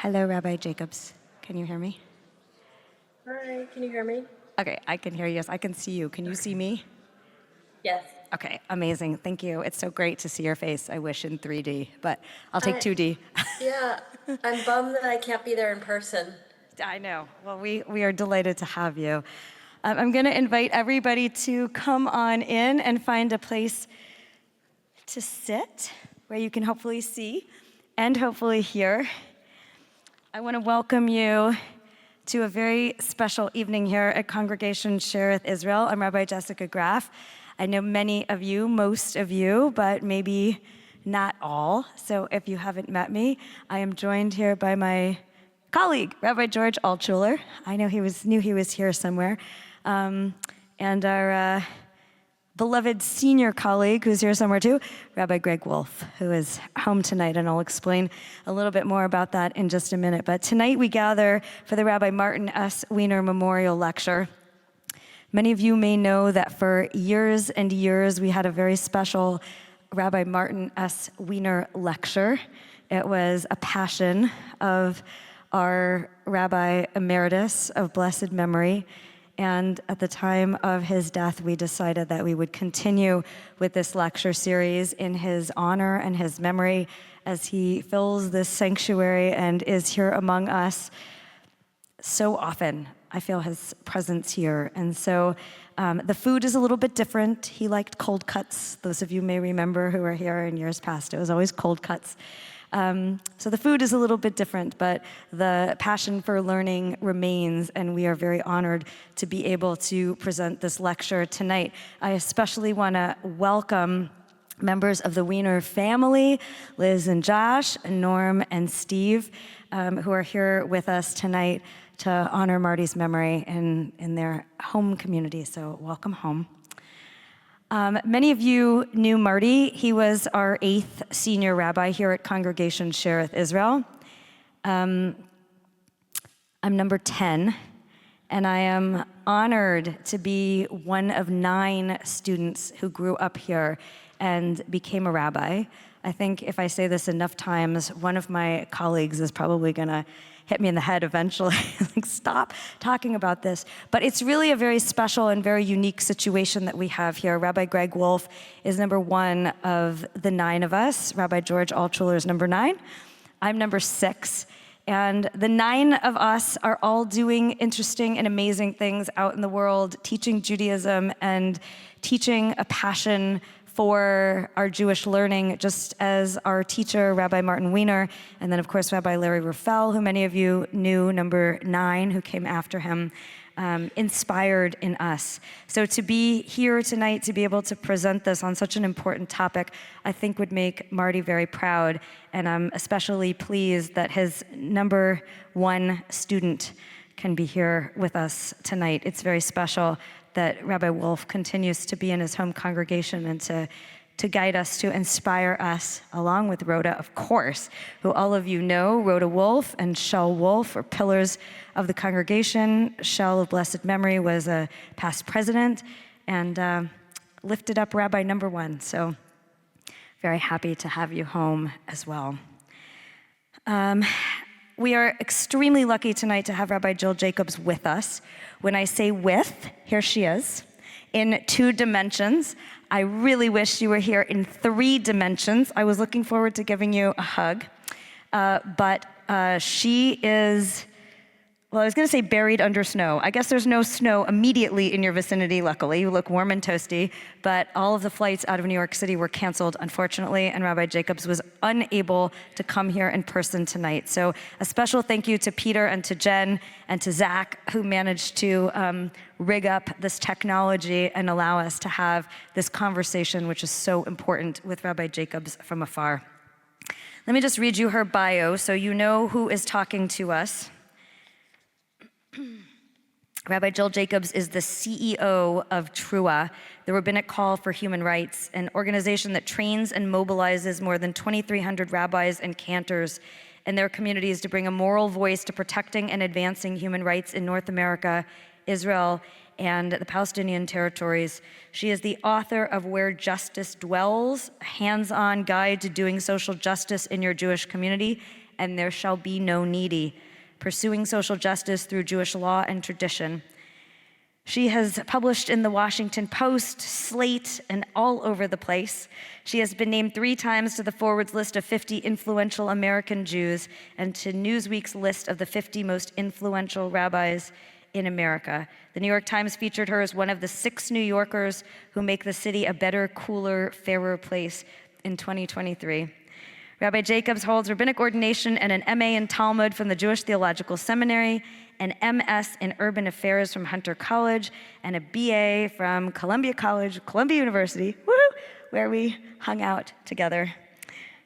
Hello, Rabbi Jacobs. Can you hear me? Hi, can you hear me? Okay, I can hear you. Yes, I can see you. Can you see me? Yes. Okay, amazing. Thank you. It's so great to see your face. I wish in 3D, but I'll take 2D. Yeah, I'm bummed that I can't be there in person. I know. Well, we are delighted to have you. I'm going to invite everybody to come on in and find a place to sit where you can hopefully see and hopefully hear. I want to welcome you to a very special evening here at Congregation Shereth Israel. I'm Rabbi Jessica Graf. I know many of you, most of you, but maybe not all. So if you haven't met me, I am joined here by my colleague, Rabbi George Altshuler. I know knew he was here somewhere. And our beloved senior colleague, who's here somewhere too, Rabbi Greg Wolf, who is home tonight, and I'll explain a little bit more about that in just a minute. But tonight we gather for the Rabbi Martin S. Weiner Memorial Lecture. Many of you may know that for years and years we had a very special Rabbi Martin S. Weiner lecture. It was a passion of our Rabbi Emeritus of blessed memory. And at the time of his death, we decided that we would continue with this lecture series in his honor and his memory as he fills this sanctuary and is here among us so often. I feel his presence here. And so the food is a little bit different. He liked cold cuts. Those of you may remember who were here in years past, it was always cold cuts. So the food is a little bit different, but the passion for learning remains, and we are very honored to be able to present this lecture tonight. I especially want to welcome members of the Weiner family, Liz and Josh, and Norm and Steve, who are here with us tonight to honor Marty's memory in their home community. So welcome home. Many of you knew Marty. He was our 8th senior rabbi here at Congregation Shereth Israel. I'm number 10, and I am honored to be one of 9 students who grew up here and became a rabbi. I think if I say this enough times, one of my colleagues is probably going to hit me in the head eventually, like, stop talking about this. But it's really a very special and very unique situation that we have here. Rabbi Greg Wolf is number 1 of the 9 of us. Rabbi George Altshuler is number 9. I'm number 6. And the 9 of us are all doing interesting and amazing things out in the world, teaching Judaism and teaching a passion for our Jewish learning, just as our teacher, Rabbi Martin Weiner, and then of course Rabbi Larry Ruffel, who many of you knew, number 9, who came after him, inspired in us. So to be here tonight, to be able to present this on such an important topic, I think would make Marty very proud, and I'm especially pleased that his number 1 student can be here with us tonight. It's very special that Rabbi Wolf continues to be in his home congregation and to guide us, to inspire us, along with Rhoda, of course, who all of you know. Rhoda Wolf and Shel Wolf are pillars of the congregation. Shel, of blessed memory, was a past president and lifted up Rabbi number 1. So very happy to have you home as well. We are extremely lucky tonight to have Rabbi Jill Jacobs with us. When I say with, here she is, in 2 dimensions. I really wish you were here in 3 dimensions. I was looking forward to giving you a hug. But she is, well, I was going to say buried under snow. I guess there's no snow immediately in your vicinity, luckily. You look warm and toasty, but all of the flights out of New York City were canceled, unfortunately, and Rabbi Jacobs was unable to come here in person tonight. So a special thank you to Peter and to Jen and to Zach, who managed to rig up this technology and allow us to have this conversation, which is so important, with Rabbi Jacobs from afar. Let me just read you her bio so you know who is talking to us. Rabbi Jill Jacobs is the CEO of TRUA, the Rabbinic Call for Human Rights, an organization that trains and mobilizes more than 2,300 rabbis and cantors in their communities to bring a moral voice to protecting and advancing human rights in North America, Israel, and the Palestinian territories. She is the author of Where Justice Dwells, a hands-on guide to doing social justice in your Jewish community, and there shall be no needy, pursuing social justice through Jewish law and tradition. She has published in the Washington Post, Slate, and all over the place. She has been named 3 times to the Forward's list of 50 influential American Jews and to Newsweek's list of the 50 most influential rabbis in America. The New York Times featured her as one of the 6 New Yorkers who make the city a better, cooler, fairer place in 2023. Rabbi Jacobs holds rabbinic ordination and an MA in Talmud from the Jewish Theological Seminary, an MS in Urban Affairs from Hunter College, and a BA from Columbia University, where we hung out together.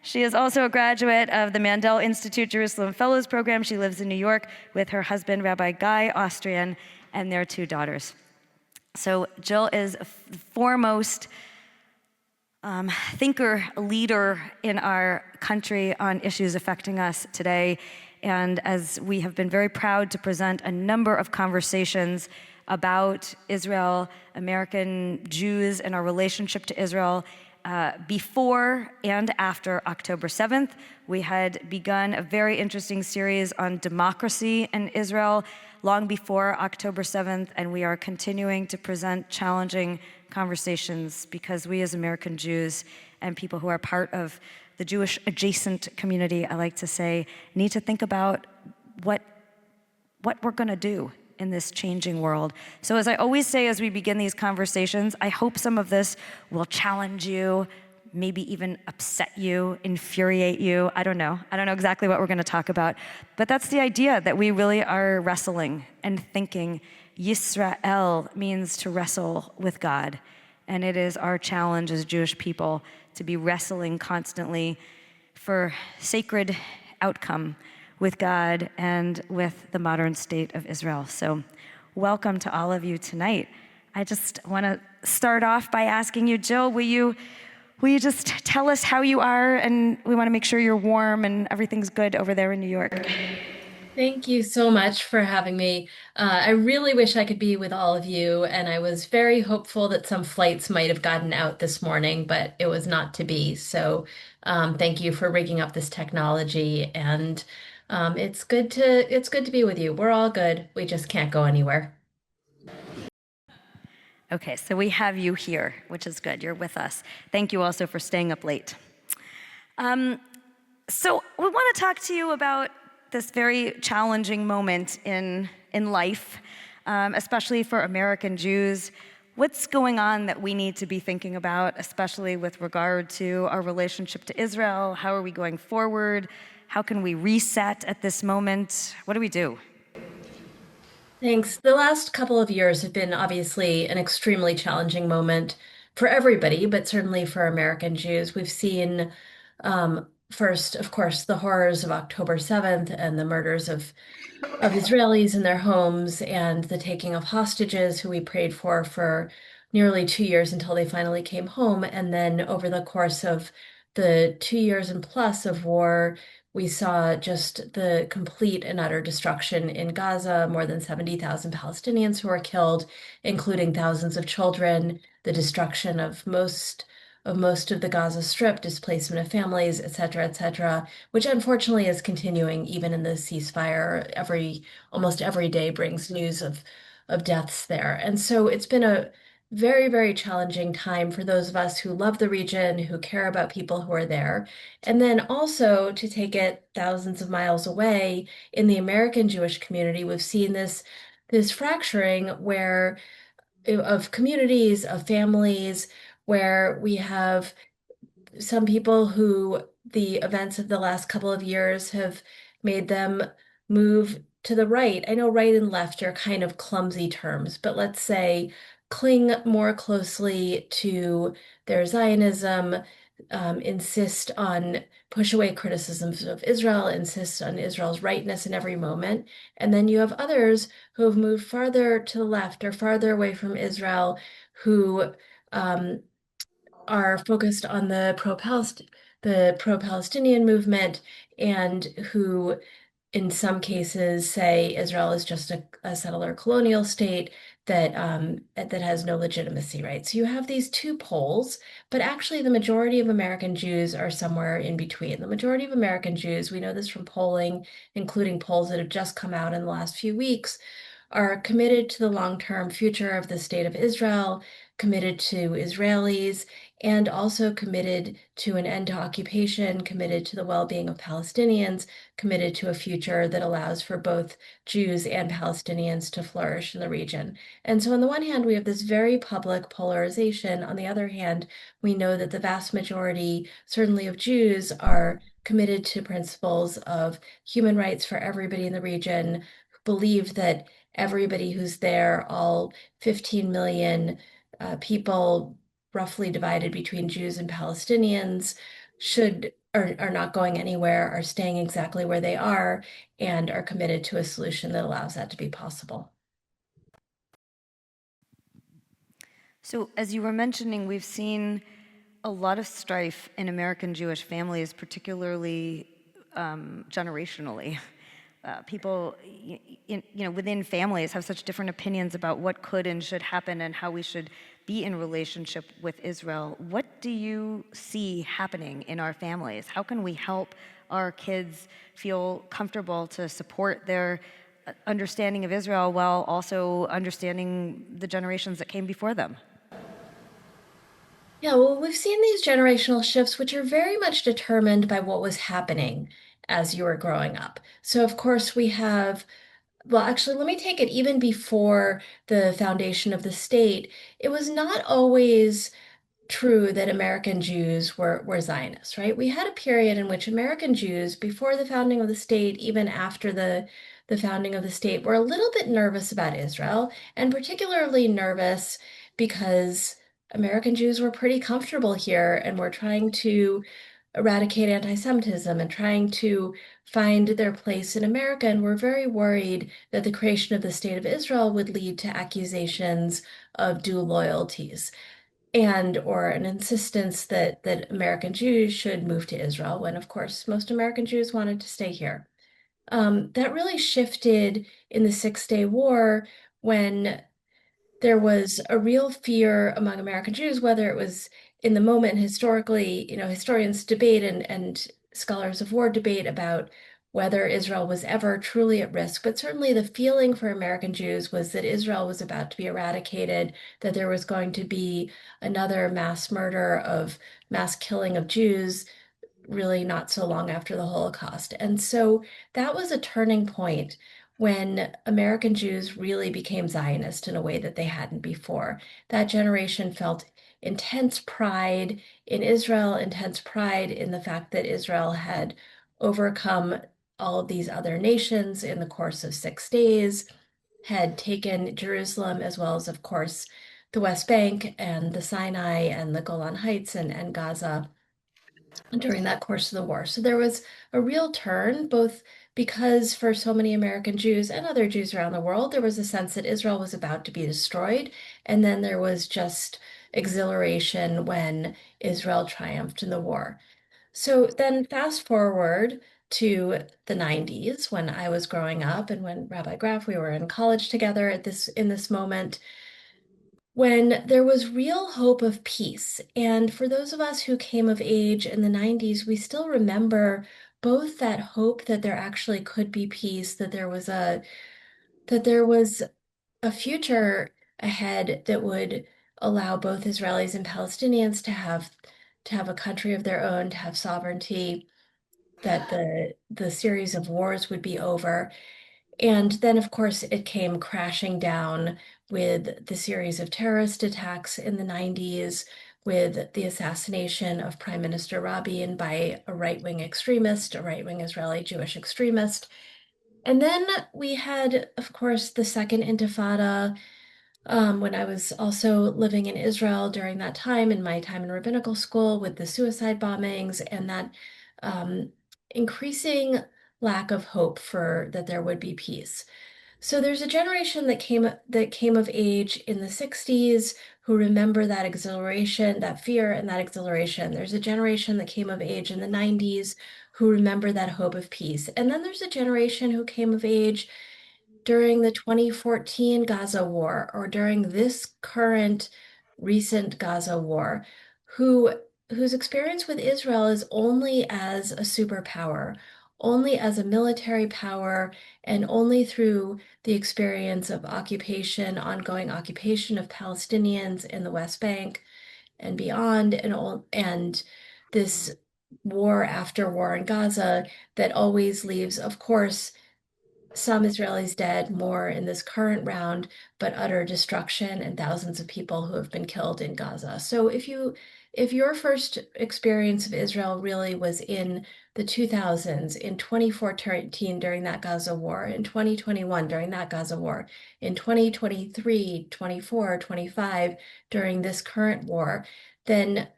She is also a graduate of the Mandel Institute Jerusalem Fellows Program. She lives in New York with her husband, Rabbi Guy Austrian, and their 2 daughters. So Jill is a foremost thinker, leader in our country on issues affecting us today. And as we have been very proud to present a number of conversations about Israel, American Jews, and our relationship to Israel before and after October 7th. We had begun a very interesting series on democracy in Israel long before October 7th, and we are continuing to present challenging conversations because we as American Jews and people who are part of the Jewish adjacent community, I like to say, need to think about what we're gonna do in this changing world. So as I always say as we begin these conversations, I hope some of this will challenge you, maybe even upset you, infuriate you. I don't know exactly what we're gonna talk about, but that's the idea, that we really are wrestling and thinking. Yisrael means to wrestle with God, and it is our challenge as Jewish people to be wrestling constantly for sacred outcome with God and with the modern state of Israel. So welcome to all of you tonight. I just want to start off by asking you, Jill, will you just tell us how you are, and we want to make sure you're warm and everything's good over there in New York. Thank you so much for having me. I really wish I could be with all of you, and I was very hopeful that some flights might have gotten out this morning, but it was not to be. So thank you for rigging up this technology, and it's good to be with you. We're all good. We just can't go anywhere. Okay, so we have you here, which is good. You're with us. Thank you also for staying up late. So we want to talk to you about this very challenging moment in life, especially for American Jews. What's going on that we need to be thinking about, especially with regard to our relationship to Israel? How are we going forward? How can we reset at this moment? What do we do? Thanks. The last couple of years have been obviously an extremely challenging moment for everybody, but certainly for American Jews. We've seen first, of course, the horrors of October 7th and the murders of Israelis in their homes and the taking of hostages who we prayed for nearly 2 years until they finally came home. And then over the course of the 2 years and plus of war, we saw just the complete and utter destruction in Gaza, more than 70,000 Palestinians who were killed, including thousands of children, the destruction of most of the Gaza Strip, displacement of families, et cetera, which unfortunately is continuing even in the ceasefire. Almost every day brings news of deaths there. And so it's been a very, very challenging time for those of us who love the region, who care about people who are there. And then also to take it thousands of miles away in the American Jewish community, we've seen this fracturing of communities, of families, where we have some people who the events of the last couple of years have made them move to the right. I know right and left are kind of clumsy terms, but let's say cling more closely to their Zionism, push away criticisms of Israel, insist on Israel's rightness in every moment. And then you have others who have moved farther to the left or farther away from Israel, who are focused on the pro-Palestinian movement, and who in some cases say Israel is just a settler colonial state that has no legitimacy, right? So you have these two poles, but actually the majority of American Jews are somewhere in between. The majority of American Jews, we know this from polling, including polls that have just come out in the last few weeks, are committed to the long-term future of the state of Israel, committed to Israelis, and also committed to an end to occupation, committed to the well-being of Palestinians, committed to a future that allows for both Jews and Palestinians to flourish in the region. And so, on the one hand, we have this very public polarization. On the other hand, we know that the vast majority, certainly of Jews, are committed to principles of human rights for everybody in the region, believe that everybody who's there, all 15 million people roughly divided between Jews and Palestinians, are not going anywhere, are staying exactly where they are, and are committed to a solution that allows that to be possible. So, as you were mentioning, we've seen a lot of strife in American Jewish families, particularly generationally. People, within families have such different opinions about what could and should happen and how we should be in relationship with Israel. What do you see happening in our families? How can we help our kids feel comfortable to support their understanding of Israel while also understanding the generations that came before them? Yeah, well, we've seen these generational shifts, which are very much determined by what was happening as you were growing up. So, of course, we have, well, actually, let me take it even before the foundation of the state. It was not always true that American Jews were Zionists, right? We had a period in which American Jews, before the founding of the state, even after the founding of the state, were a little bit nervous about Israel, and particularly nervous because American Jews were pretty comfortable here and were trying to eradicate anti-Semitism and trying to find their place in America, and were very worried that the creation of the State of Israel would lead to accusations of dual loyalties and or an insistence that American Jews should move to Israel when, of course, most American Jews wanted to stay here. That really shifted in the Six-Day War when there was a real fear among American Jews, whether it was in the moment historically, historians debate and scholars of war debate about whether Israel was ever truly at risk. But certainly the feeling for American Jews was that Israel was about to be eradicated, that there was going to be another mass murder of mass killing of Jews really not so long after the Holocaust. And so that was a turning point when American Jews really became Zionist in a way that they hadn't before. That generation felt intense pride in Israel, intense pride in the fact that Israel had overcome all of these other nations in the course of 6 days, had taken Jerusalem as well as, of course, the West Bank and the Sinai and the Golan Heights and Gaza during that course of the war. So there was a real turn, both because for so many American Jews and other Jews around the world, there was a sense that Israel was about to be destroyed. And then there was just exhilaration when Israel triumphed in the war. So then fast forward to the 90s when I was growing up and when Rabbi Graf, we were in college together in this moment when there was real hope of peace. And for those of us who came of age in the 90s, we still remember both that hope that there actually could be peace, that there was a future ahead that would allow both Israelis and Palestinians to have a country of their own, to have sovereignty, that the series of wars would be over. And then, of course, it came crashing down with the series of terrorist attacks in the 90s, with the assassination of Prime Minister Rabin by a right-wing extremist, a right-wing Israeli Jewish extremist. And then we had, of course, the Second Intifada, when I was also living in Israel during that time, in my time in rabbinical school, with the suicide bombings and that um, increasing lack of hope for that there would be peace. So there's a generation that came of age in the 60s who remember that exhilaration, that fear and that exhilaration. There's a generation that came of age in the 90s who remember that hope of peace. And then there's a generation who came of age during the 2014 Gaza war or during this current recent Gaza war, who whose experience with Israel is only as a superpower, only as a military power, and only through the experience of occupation, ongoing occupation of Palestinians in the West Bank and beyond, and this war after war in Gaza that always leaves, of course, some Israelis dead, more in this current round, but utter destruction and thousands of people who have been killed in Gaza. So if your first experience of Israel really was in the 2000s, in 2014 during that Gaza war, in 2021 during that Gaza war, in 2023, 24, 25 during this current war, then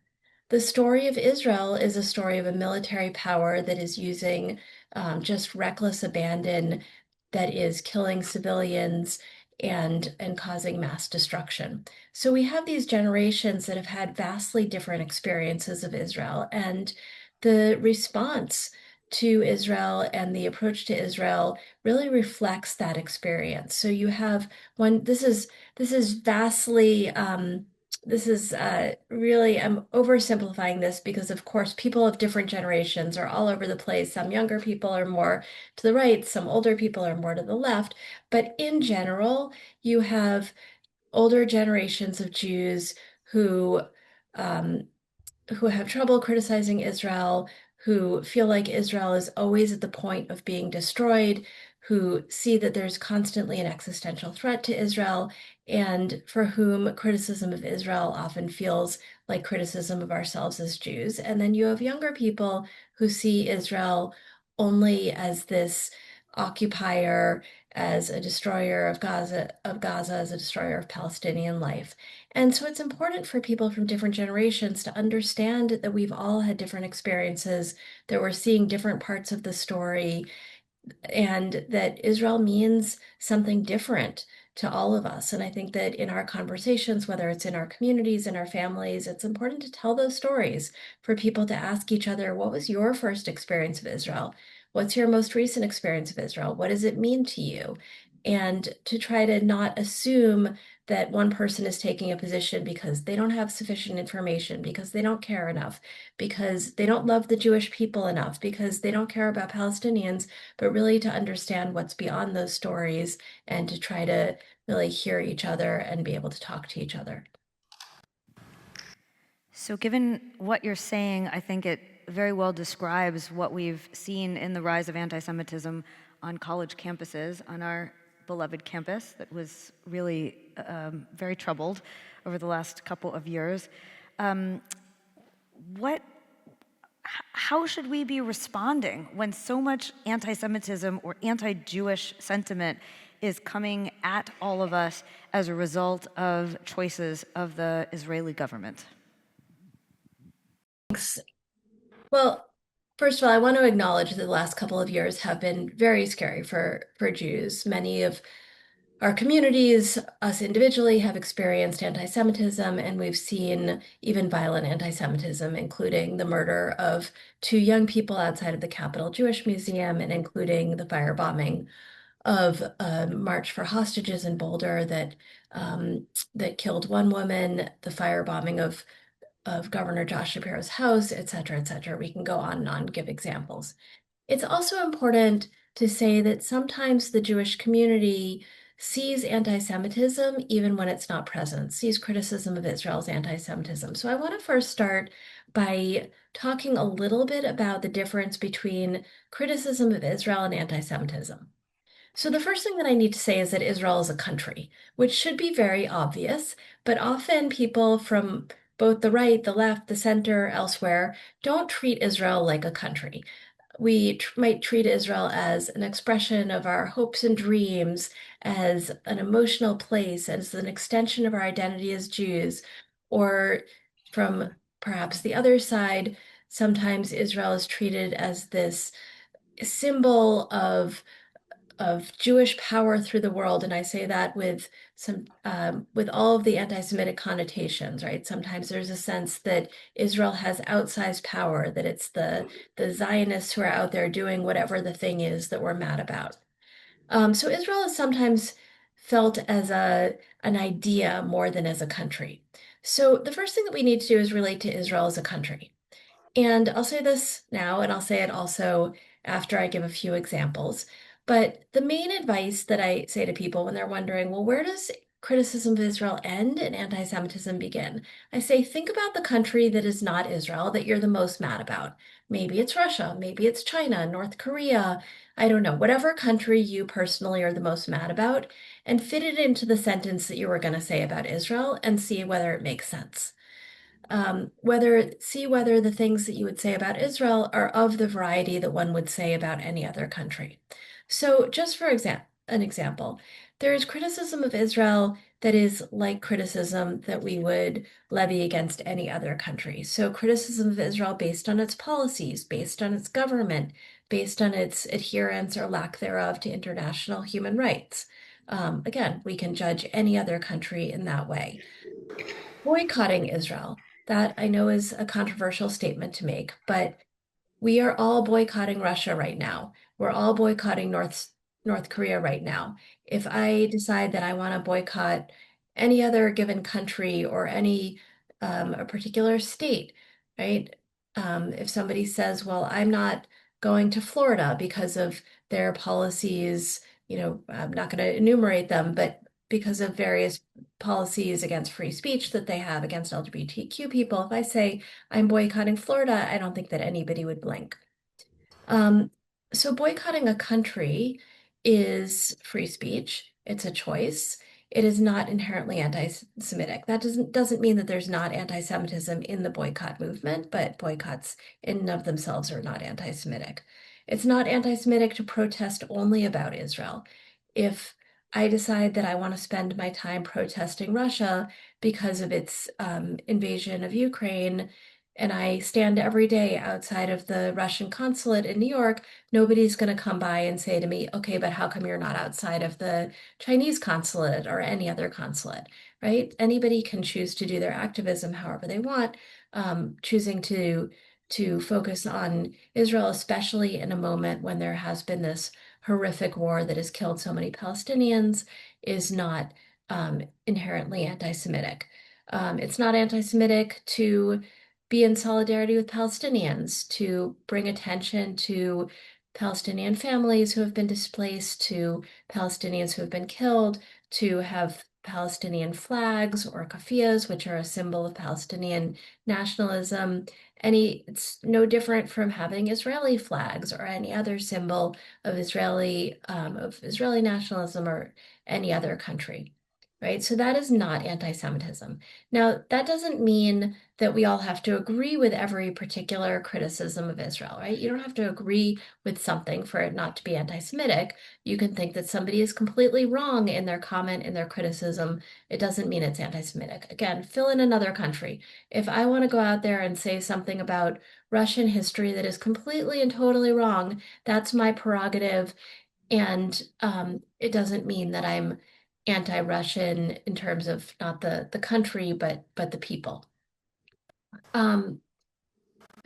the story of Israel is a story of a military power that is using just reckless abandon, that is killing civilians and causing mass destruction. So we have these generations that have had vastly different experiences of Israel, and the response to Israel and the approach to Israel really reflects that experience. So you have one, this is vastly this is really, I'm oversimplifying this because, of course, people of different generations are all over the place. Some younger people are more to the right, some older people are more to the left. But in general, you have older generations of Jews who um, who have trouble criticizing Israel, who feel like Israel is always at the point of being destroyed, who see that there's constantly an existential threat to Israel, and for whom criticism of Israel often feels like criticism of ourselves as Jews. And then you have younger people who see Israel only as this occupier, as a destroyer of Gaza, as a destroyer of Palestinian life. And so it's important for people from different generations to understand that we've all had different experiences, that we're seeing different parts of the story, and that Israel means something different to all of us. And I think that in our conversations, whether it's in our communities, in our families, it's important to tell those stories, for people to ask each other, what was your first experience of Israel? What's your most recent experience of Israel? What does it mean to you? And to try to not assume that one person is taking a position because they don't have sufficient information, because they don't care enough, because they don't love the Jewish people enough, because they don't care about Palestinians, but really to understand what's beyond those stories and to try to really hear each other and be able to talk to each other. So, given what you're saying, I think it very well describes what we've seen in the rise of anti Semitism on college campuses, on our beloved campus that was really very troubled over the last couple of years. Um, what, how should we be responding when so much anti Semitism or anti Jewish sentiment is coming at all of us as a result of choices of the Israeli government? Thanks. Well, first of all, I want to acknowledge that the last couple of years have been very scary for Jews. Many of our communities, us individually, have experienced anti-Semitism, and we've seen even violent anti-Semitism, including the murder of two young people outside of the Capitol Jewish Museum, and including the firebombing of a March for Hostages in Boulder that killed one woman, the firebombing of Governor Josh Shapiro's house, et cetera, et cetera. We can go on and on, give examples. It's also important to say that sometimes the Jewish community sees anti-Semitism even when it's not present, sees criticism of Israel's anti-Semitism. So I want to first start by talking a little bit about the difference between criticism of Israel and anti-Semitism. So the first thing that I need to say is that Israel is a country, which should be very obvious, but often people from both the right, the left, the center, elsewhere, don't treat Israel like a country. We might treat Israel as an expression of our hopes and dreams, as an emotional place, as an extension of our identity as Jews, or from perhaps the other side, sometimes Israel is treated as this symbol of Jewish power through the world, and I say that with some with all of the anti-Semitic connotations, right? Sometimes there's a sense that Israel has outsized power, that it's the Zionists who are out there doing whatever the thing is that we're mad about. So Israel is sometimes felt as an idea more than as a country. So the first thing that we need to do is relate to Israel as a country. And I'll say this now, and I'll say it also after I give a few examples. But the main advice that I say to people when they're wondering, well, where does criticism of Israel end and anti-Semitism begin? I say, think about the country that is not Israel that you're the most mad about. Maybe it's Russia, maybe it's China, North Korea, I don't know, whatever country you personally are the most mad about, and fit it into the sentence that you were going to say about Israel and see whether it makes sense. See whether the things that you would say about Israel are of the variety that one would say about any other country. So, just for an example, there is criticism of Israel that is like criticism that we would levy against any other country. So, criticism of Israel based on its policies, based on its government, based on its adherence or lack thereof to international human rights. Again, we can judge any other country in that way. Boycotting Israel. That I know is a controversial statement to make, but we are all boycotting Russia right now. We're all boycotting North Korea right now. If I decide that I want to boycott any other given country or any a particular state, right? If somebody says, "Well, I'm not going to Florida because of their policies," I'm not going to enumerate them, but because of various policies against free speech that they have against LGBTQ people, if I say I'm boycotting Florida, I don't think that anybody would blink. Um, so boycotting a country is free speech. It's a choice. It is not inherently anti-Semitic. That doesn't mean that there's not anti-Semitism in the boycott movement, but boycotts in and of themselves are not anti-Semitic. It's not anti-Semitic to protest only about Israel. If I decide that I want to spend my time protesting Russia because of its invasion of Ukraine, and I stand every day outside of the Russian consulate in New York, nobody's going to come by and say to me, okay, but how come you're not outside of the Chinese consulate or any other consulate, right? Anybody can choose to do their activism however they want, choosing to focus on Israel, especially in a moment when there has been this horrific war that has killed so many Palestinians, is not inherently anti-Semitic. It's not anti-Semitic to be in solidarity with Palestinians, to bring attention to Palestinian families who have been displaced, to Palestinians who have been killed, to have Palestinian flags or kafiyas, which are a symbol of Palestinian nationalism. It's no different from having Israeli flags or any other symbol of Israeli nationalism or any other country, right? So that is not anti-Semitism. Now, that doesn't mean that we all have to agree with every particular criticism of Israel, right? You don't have to agree with something for it not to be anti-Semitic. You can think that somebody is completely wrong in their comment, in their criticism. It doesn't mean it's anti-Semitic. Again, fill in another country. If I want to go out there and say something about Russian history that is completely and totally wrong, that's my prerogative. And it doesn't mean that I'm anti-Russian in terms of not the country, but the people. Um,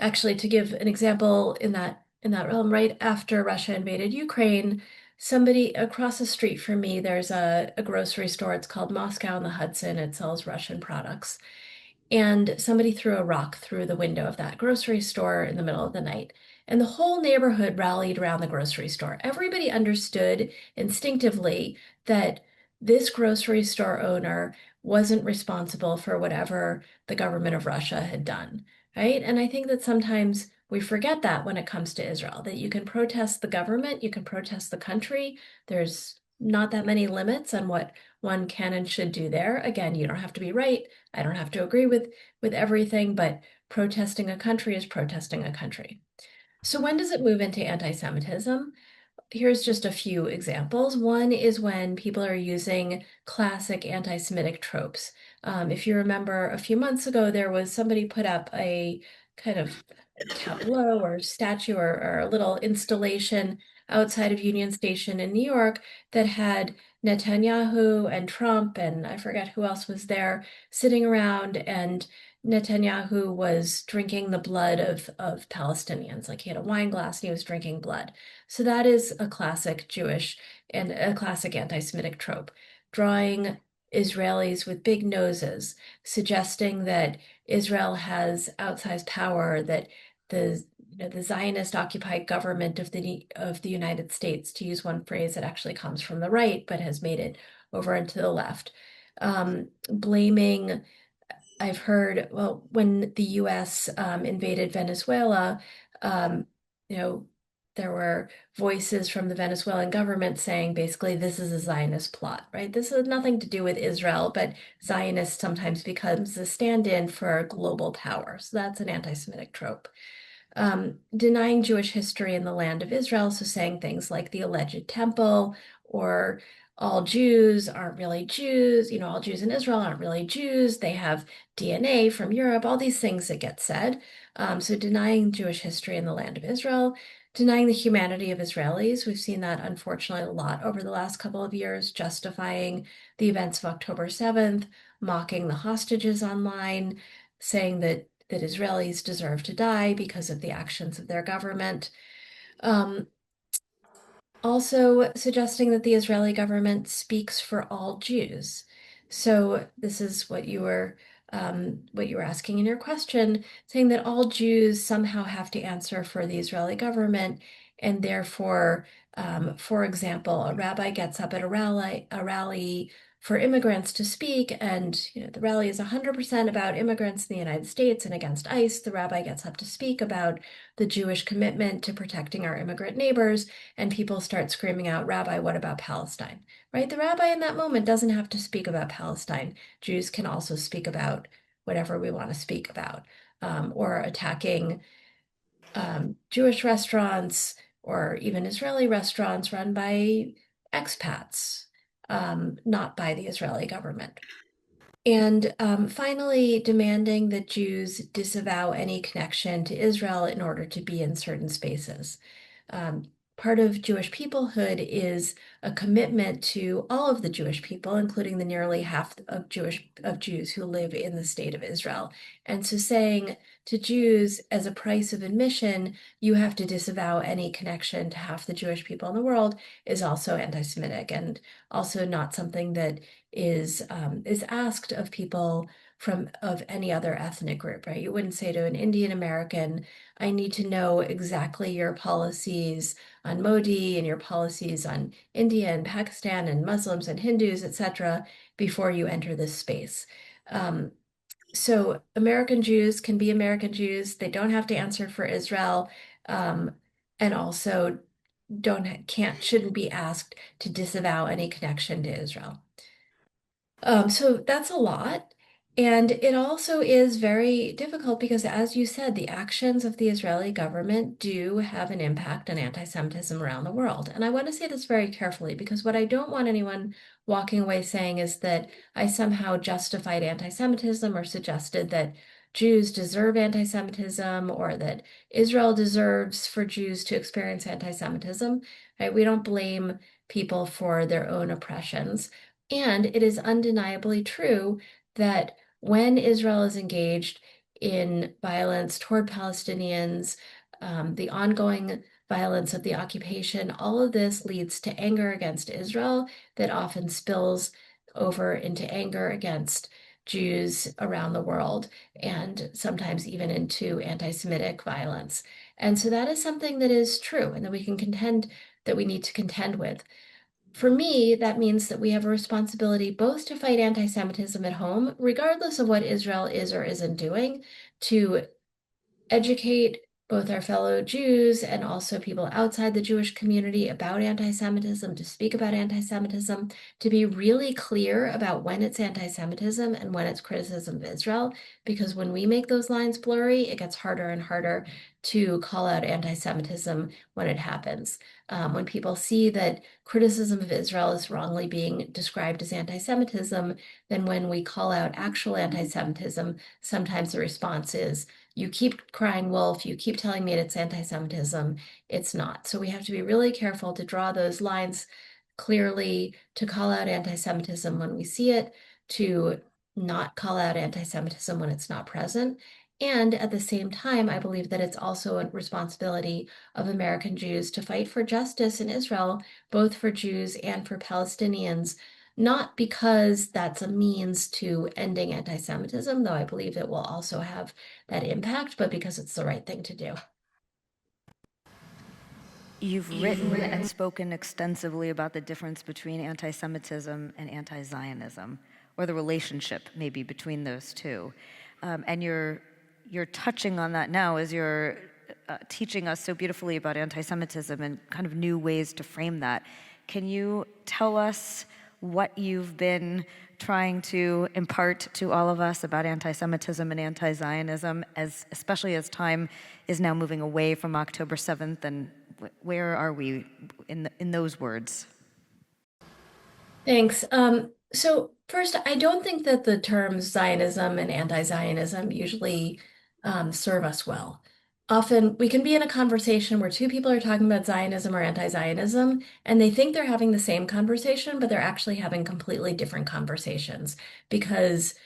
Actually, to give an example in that realm, right after Russia invaded Ukraine, somebody across the street from me, there's a grocery store. It's called Moscow on the Hudson. It sells Russian products. And somebody threw a rock through the window of that grocery store in the middle of the night. And the whole neighborhood rallied around the grocery store. Everybody understood instinctively that this grocery store owner wasn't responsible for whatever the government of Russia had done, right? And I think that sometimes we forget that when it comes to Israel, that you can protest the government, you can protest the country. There's not that many limits on what one can and should do there. Again, you don't have to be right. I don't have to agree with everything, but protesting a country is protesting a country. So when does it move into anti-Semitism? Here's just a few examples. One is when people are using classic anti-Semitic tropes. If you remember a few months ago, there was somebody put up a kind of tableau or statue or a little installation outside of Union Station in New York that had Netanyahu and Trump, and I forget who else was there, sitting around, and Netanyahu was drinking the blood of Palestinians. Like, he had a wine glass and he was drinking blood. So that is a classic Jewish and a classic anti-Semitic trope, drawing Israelis with big noses, suggesting that Israel has outsized power, that the Zionist occupied government of the United States, to use one phrase that actually comes from the right but has made it over into the left, blaming. I've heard, well, when the U.S. Invaded Venezuela, um, you know, there were voices from the Venezuelan government saying basically this is a Zionist plot, right? This has nothing to do with Israel, but Zionist sometimes becomes a stand-in for global power. So that's an anti-Semitic trope. Denying Jewish history in the land of Israel, so saying things like the alleged temple, or all Jews aren't really Jews, all Jews in Israel aren't really Jews, they have DNA from Europe, all these things that get said. So denying Jewish history in the land of Israel, denying the humanity of Israelis. We've seen that unfortunately a lot over the last couple of years, justifying the events of October 7th, mocking the hostages online, saying that Israelis deserve to die because of the actions of their government. Um, Also suggesting that the Israeli government speaks for all Jews. So this is what you were asking in your question, saying that all Jews somehow have to answer for the Israeli government, and therefore, for example, a rabbi gets up at a rally for immigrants to speak, and the rally is 100% about immigrants in the United States and against ICE. The rabbi gets up to speak about the Jewish commitment to protecting our immigrant neighbors, and people start screaming out, "Rabbi, what about Palestine?" Right? The rabbi in that moment doesn't have to speak about Palestine. Jews can also speak about whatever we want to speak about, or attacking Jewish restaurants or even Israeli restaurants run by expats, not by the Israeli government. And finally, demanding that Jews disavow any connection to Israel in order to be in certain spaces. Um, Part of Jewish peoplehood is a commitment to all of the Jewish people, including the nearly half of Jews who live in the state of Israel. And so saying to Jews, as a price of admission, you have to disavow any connection to half the Jewish people in the world, is also anti-Semitic, and also not something that is asked of people of any other ethnic group, right? You wouldn't say to an Indian American, "I need to know exactly your policies on Modi and your policies on India and Pakistan and Muslims and Hindus, etc., before you enter this space." Um, so American Jews can be American Jews. They don't have to answer for Israel, and also shouldn't be asked to disavow any connection to Israel. So that's a lot. And it also is very difficult because, as you said, the actions of the Israeli government do have an impact on anti-Semitism around the world. And I want to say this very carefully, because what I don't want anyone walking away saying is that I somehow justified anti-Semitism or suggested that Jews deserve anti-Semitism or that Israel deserves for Jews to experience anti-Semitism. Right? We don't blame people for their own oppressions. And it is undeniably true that when Israel is engaged in violence toward Palestinians, the ongoing violence of the occupation, all of this leads to anger against Israel that often spills over into anger against Jews around the world, and sometimes even into anti-Semitic violence. And so that is something that is true and that we need to contend with. For me, that means that we have a responsibility both to fight anti-Semitism at home, regardless of what Israel is or isn't doing, to educate both our fellow Jews and also people outside the Jewish community about anti-Semitism, to speak about anti-Semitism, to be really clear about when it's anti-Semitism and when it's criticism of Israel, because when we make those lines blurry, it gets harder and harder to call out anti-Semitism when it happens. When people see that criticism of Israel is wrongly being described as anti-Semitism, then when we call out actual anti-Semitism, sometimes the response is, you keep crying wolf, you keep telling me it's anti-Semitism. It's not. So we have to be really careful to draw those lines clearly, to call out anti-Semitism when we see it, to not call out anti-Semitism when it's not present. And at the same time, I believe that it's also a responsibility of American Jews to fight for justice in Israel, both for Jews and for Palestinians, not because that's a means to ending anti-Semitism, though I believe it will also have that impact, but because it's the right thing to do. You've written and spoken extensively about the difference between anti Semitism and anti Zionism, or the relationship maybe between those two. And you're touching on that now as you're teaching us so beautifully about anti Semitism and kind of new ways to frame that. Can you tell us what you've been trying to impart to all of us about anti-Semitism and anti-Zionism, especially as time is now moving away from October 7th, and where are we in those words? Thanks. So first, I don't think that the terms Zionism and anti-Zionism usually serve us well. Often we can be in a conversation where two people are talking about Zionism or anti-Zionism, and they think they're having the same conversation, but they're actually having completely different conversations because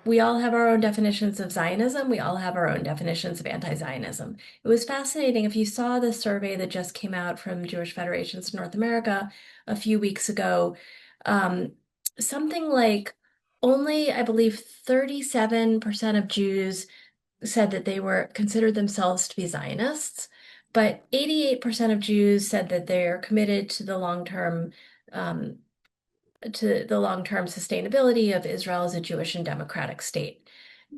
we all have our own definitions of Zionism. We all have our own definitions of anti-Zionism. It was fascinating. If you saw the survey that just came out from Jewish Federations North America a few weeks ago, um, something like only, I believe, 37% of Jews said that they were considered themselves to be Zionists, but 88% of Jews said that they're committed um, to the long-term sustainability of Israel as a Jewish and democratic state.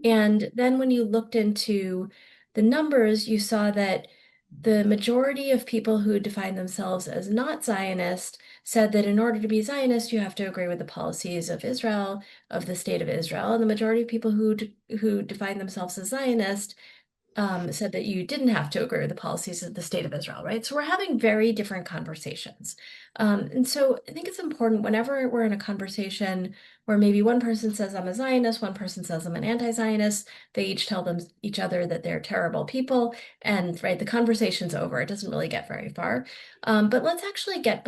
And then when you looked into the numbers, you saw that the majority of people who define themselves as not Zionist said that in order to be Zionist, you have to agree with the policies of Israel, of the state of Israel. And the majority of people who define themselves as Zionist said that you didn't have to agree with the policies of the state of Israel, right? So we're having very different conversations. And so I think it's important whenever we're in a conversation where maybe one person says I'm a Zionist, one person says I'm an anti-Zionist, they each tell them each other that they're terrible people, and right, the conversation's over. It doesn't really get very far. But let's actually get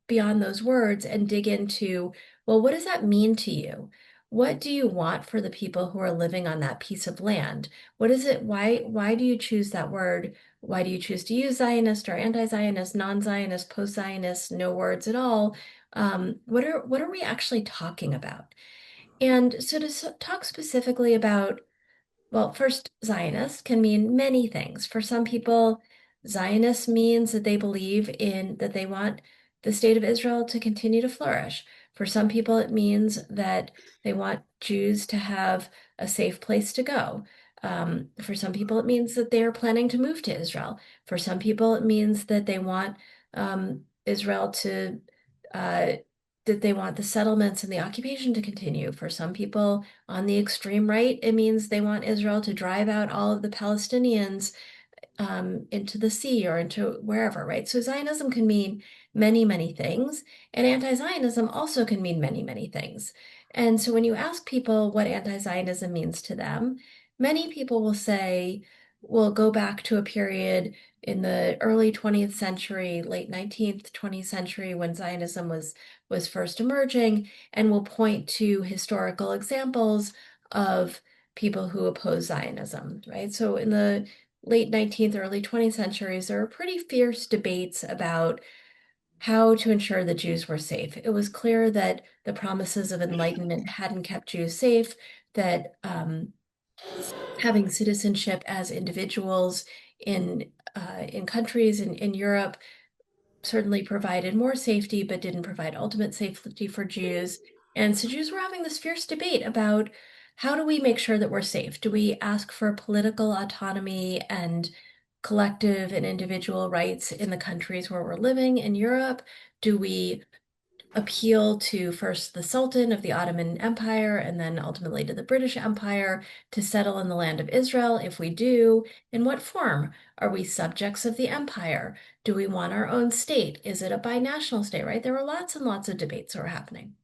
beyond those words and dig into, well, what does that mean to you? What do you want for the people who are living on that piece of land? What is it? Why do you choose that word? Why do you choose to use Zionist or anti-Zionist, non-Zionist, post-Zionist, no words at all? What are we actually talking about? And so to talk specifically about, well, first, Zionist can mean many things. For some people, Zionist means that they believe in that they want the state of Israel to continue to flourish. For some people, it means that they want Jews to have a safe place to go. For some people, it means that they are planning to move to Israel. For some people, it means that they want Israel to uh, that they want the settlements and the occupation to continue. For some people on the extreme right, it means they want Israel to drive out all of the Palestinians into the sea or into wherever, right? So Zionism can mean many, many things, and anti-Zionism also can mean many, many things. And so when you ask people what anti-Zionism means to them, many people will say, we'll go back to a period in the early 20th century, late 19th, 20th century when Zionism was first emerging, and will point to historical examples of people who oppose Zionism, right? So in the late 19th, early 20th centuries, there were pretty fierce debates about how to ensure the Jews were safe. It was clear that the promises of enlightenment hadn't kept Jews safe, that having citizenship as individuals in countries in Europe certainly provided more safety, but didn't provide ultimate safety for Jews. And so Jews were having this fierce debate about how do we make sure that we're safe? Do we ask for political autonomy and collective and individual rights in the countries where we're living in Europe? Do we appeal to first the Sultan of the Ottoman Empire and then ultimately to the British Empire to settle in the land of Israel? If we do, in what form? Are we subjects of the empire? Do we want our own state? Is it a binational state, right? There were lots and lots of debates that were happening.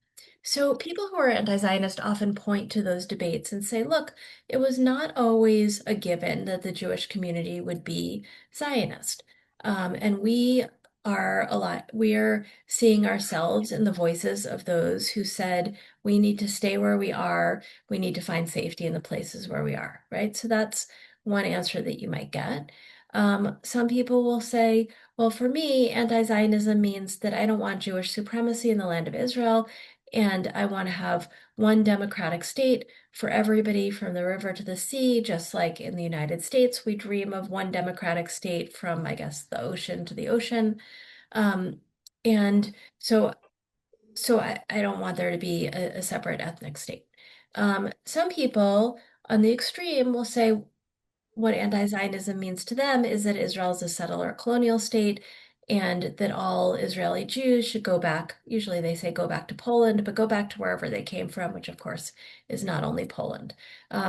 So people who are anti-Zionist often point to those debates and say, look, it was not always a given that the Jewish community would be Zionist. And we are seeing ourselves in the voices of those who said, we need to stay where we are, we need to find safety in the places where we are, right? So that's one answer that you might get. Some people will say, well, for me, anti-Zionism means that I don't want Jewish supremacy in the land of Israel. And I want to have one democratic state for everybody from the river to the sea, just like in the United States, we dream of one democratic state from, I guess, the ocean to the ocean. Um, and so, so I don't want there to be a separate ethnic state. Some people on the extreme will say, what anti-Zionism means to them is that Israel is a settler colonial state and that all Israeli Jews should go back. Usually they say go back to Poland, but go back to wherever they came from, which of course is not only Poland.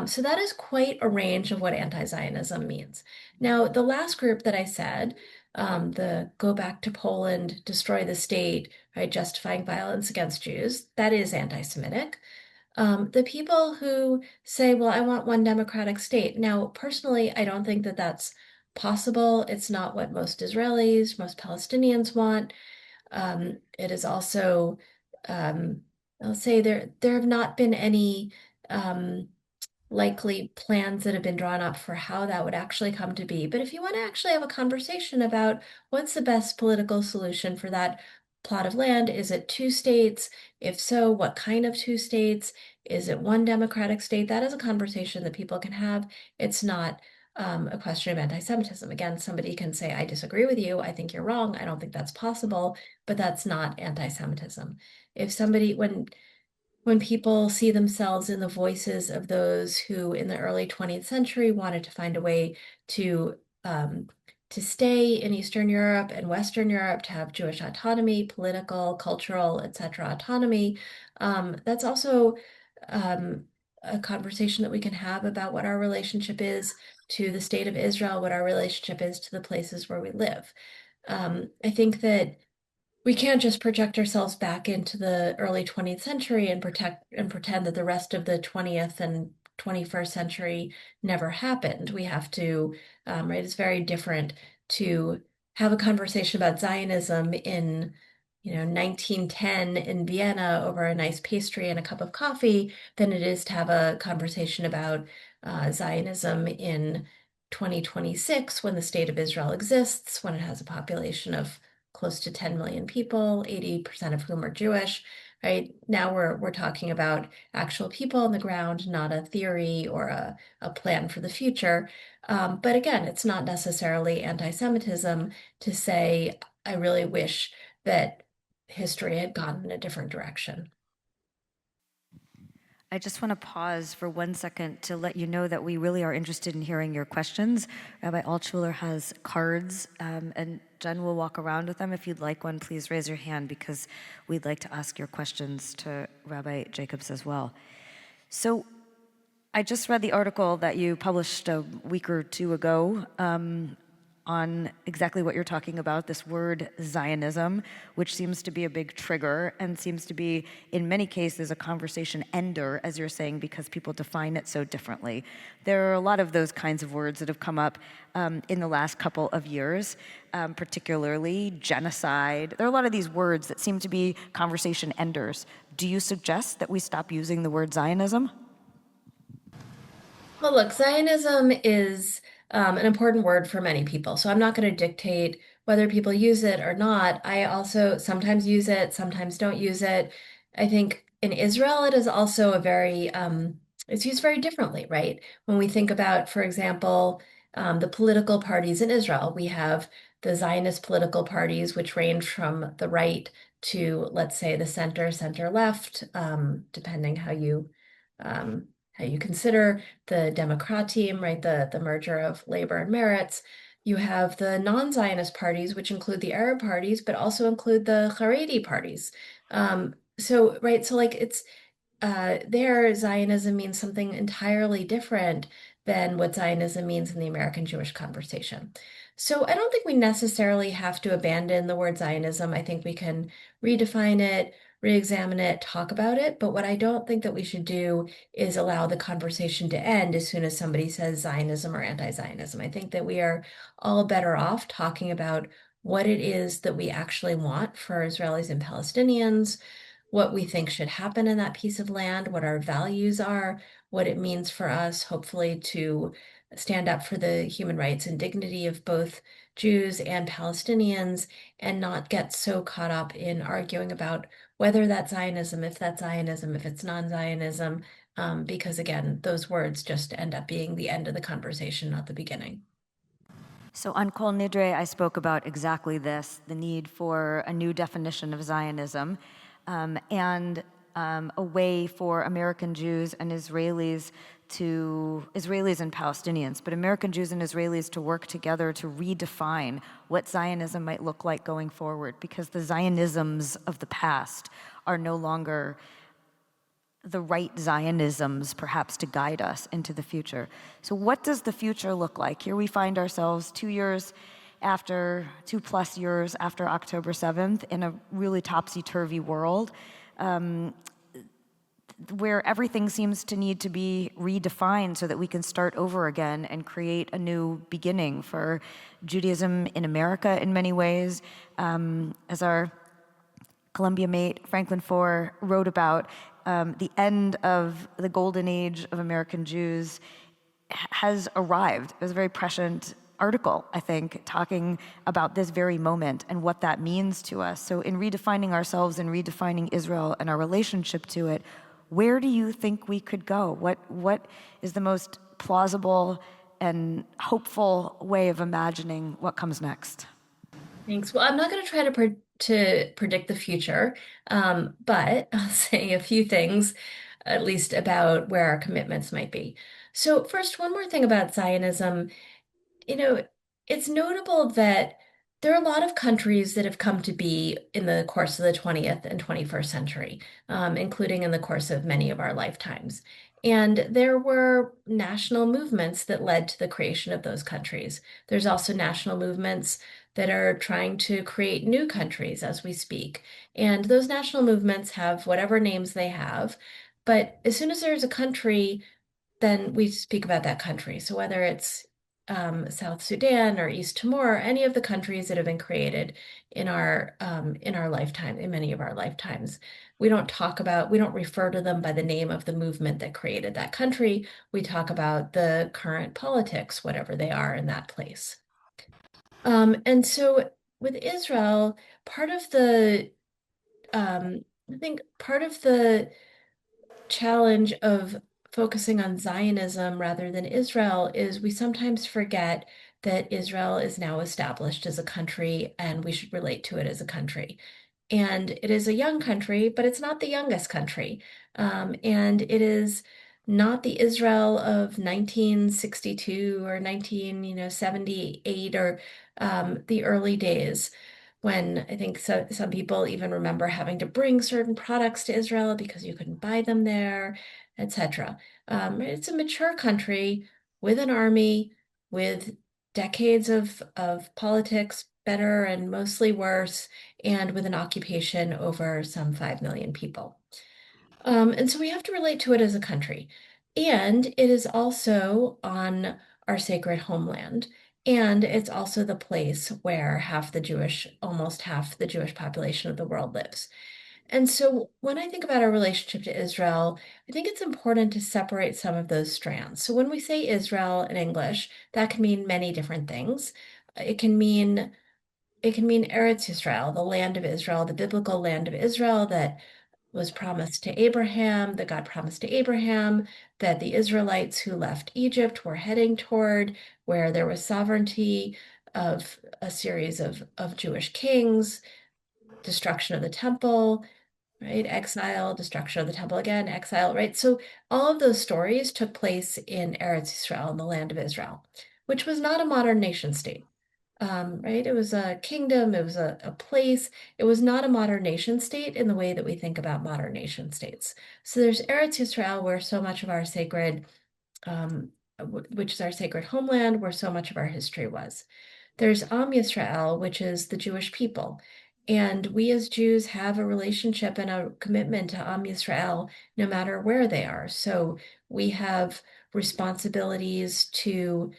So that is quite a range of what anti-Zionism means. Now, the last group that I said, the go back to Poland, destroy the state, right, justifying violence against Jews, that is anti-Semitic. The people who say, well, I want one democratic state. Now, personally, I don't think that that's possible. It's not what most Israelis, most Palestinians want. It is also, um, I'll say there have not been any um, likely plans that have been drawn up for how that would actually come to be. But if you want to actually have a conversation about what's the best political solution for that plot of land, is it two states? If so, what kind of two states? Is it one democratic state? That is a conversation that people can have. It's not a question of anti-Semitism. Again, somebody can say, I disagree with you. I think you're wrong. I don't think that's possible, but that's not anti-Semitism. If somebody, when people see themselves in the voices of those who in the early 20th century wanted to find a way to um, to stay in Eastern Europe and Western Europe, to have Jewish autonomy, political, cultural, etc., autonomy. That's also um, a conversation that we can have about what our relationship is to the state of Israel, what our relationship is to the places where we live. I think that we can't just project ourselves back into the early 20th century and pretend that the rest of the 20th and 21st century never happened. We have to, right? It's very different to have a conversation about Zionism in, 1910 in Vienna over a nice pastry and a cup of coffee than it is to have a conversation about Zionism in 2026 when the state of Israel exists, when it has a population of close to 10 million people, 80% of whom are Jewish, right? Now we're talking about actual people on the ground, not a theory or a plan for the future. But again, it's not necessarily anti-Semitism to say, I really wish that history had gone in a different direction. I just want to pause for 1 second to let you know that we really are interested in hearing your questions. Rabbi Altshuler has cards, and Jen will walk around with them. If you'd like one, please raise your hand because we'd like to ask your questions to Rabbi Jacobs as well. So I just read the article that you published a week or two ago on exactly what you're talking about, this word Zionism, which seems to be a big trigger and seems to be, in many cases, a conversation ender, as you're saying, because people define it so differently. There are a lot of those kinds of words that have come up in the last couple of years, particularly genocide. There are a lot of these words that seem to be conversation enders. Do you suggest that we stop using the word Zionism? Well, look, Zionism is an important word for many people, so I'm not going to dictate whether people use it or not. I also sometimes use it, sometimes don't use it. I think in Israel, it is also it's used very differently, right? When we think about, for example, the political parties in Israel, we have the Zionist political parties, which range from the right to, let's say, the center left, depending how you consider the Democrat team, right? The merger of labor and Meretz. You have the non-Zionist parties, which include the Arab parties, but also include the Haredi parties. Right, so like it's there, Zionism means something entirely different than what Zionism means in the American Jewish conversation. So I don't think we necessarily have to abandon the word Zionism. I think we can redefine it, re-examine it, talk about it. But what I don't think that we should do is allow the conversation to end as soon as somebody says Zionism or anti-Zionism. I think that we are all better off talking about what it is that we actually want for Israelis and Palestinians, what we think should happen in that piece of land, what our values are, what it means for us, hopefully, to stand up for the human rights and dignity of both Jews and Palestinians, and not get so caught up in arguing about whether that's Zionism, if that's Zionism, if it's non-Zionism, because again, those words just end up being the end of the conversation, not the beginning. So on Kol Nidre, I spoke about exactly this, the need for a new definition of Zionism, and a way for American Jews and Israelis and Palestinians, but American Jews and Israelis to work together to redefine what Zionism might look like going forward, because the Zionisms of the past are no longer the right Zionisms, perhaps, to guide us into the future. So what does the future look like? Here we find ourselves 2 plus years after October 7th, in a really topsy-turvy world, where everything seems to need to be redefined so that we can start over again and create a new beginning for Judaism in America in many ways. As our Columbia mate Franklin Foer wrote about, the end of the golden age of American Jews has arrived. It was a very prescient article, I think, talking about this very moment and what that means to us. So in redefining ourselves and redefining Israel and our relationship to it, where do you think we could go? What is the most plausible and hopeful way of imagining what comes next? Thanks. Well, I'm not going to try to predict the future, but I'll say a few things, at least about where our commitments might be. So first, one more thing about Zionism. You know, it's notable that there are a lot of countries that have come to be in the course of the 20th and 21st century, including in the course of many of our lifetimes. And there were national movements that led to the creation of those countries. There's also national movements that are trying to create new countries as we speak. And those national movements have whatever names they have. But as soon as there's a country, then we speak about that country. So whether it's South Sudan or East Timor, any of the countries that have been created in our lifetime, in many of our lifetimes, we don't refer to them by the name of the movement that created that country. We talk about the current politics, whatever they are in that place. And so with Israel, part of I think part of the challenge of focusing on Zionism rather than Israel is we sometimes forget that Israel is now established as a country and we should relate to it as a country. And it is a young country, but it's not the youngest country. And it is not the Israel of 1962 or 1978 or the early days when I think some people even remember having to bring certain products to Israel because you couldn't buy them there, etc. It's a mature country with an army, with decades of politics, better and mostly worse, and with an occupation over some 5 million people. And so we have to relate to it as a country. And it is also on our sacred homeland. And it's also the place where almost half the Jewish population of the world lives. And so when I think about our relationship to Israel, I think it's important to separate some of those strands. So when we say Israel in English, that can mean many different things. It can mean Eretz Yisrael, the land of Israel, the biblical land of Israel that was promised to Abraham, that God promised to Abraham, that the Israelites who left Egypt were heading toward, where there was sovereignty of a series of Jewish kings, destruction of the temple, right? Exile, destruction of the temple again, exile, right? So all of those stories took place in Eretz Yisrael, in the land of Israel, which was not a modern nation state. Right? It was a kingdom, it was a place. It was not a modern nation state in the way that we think about modern nation states. So there's Eretz Yisrael, where so much of our which is our sacred homeland, where so much of our history was. There's Am Yisrael, which is the Jewish people. And we as Jews have a relationship and a commitment to Am Yisrael no matter where they are. So we have responsibilities to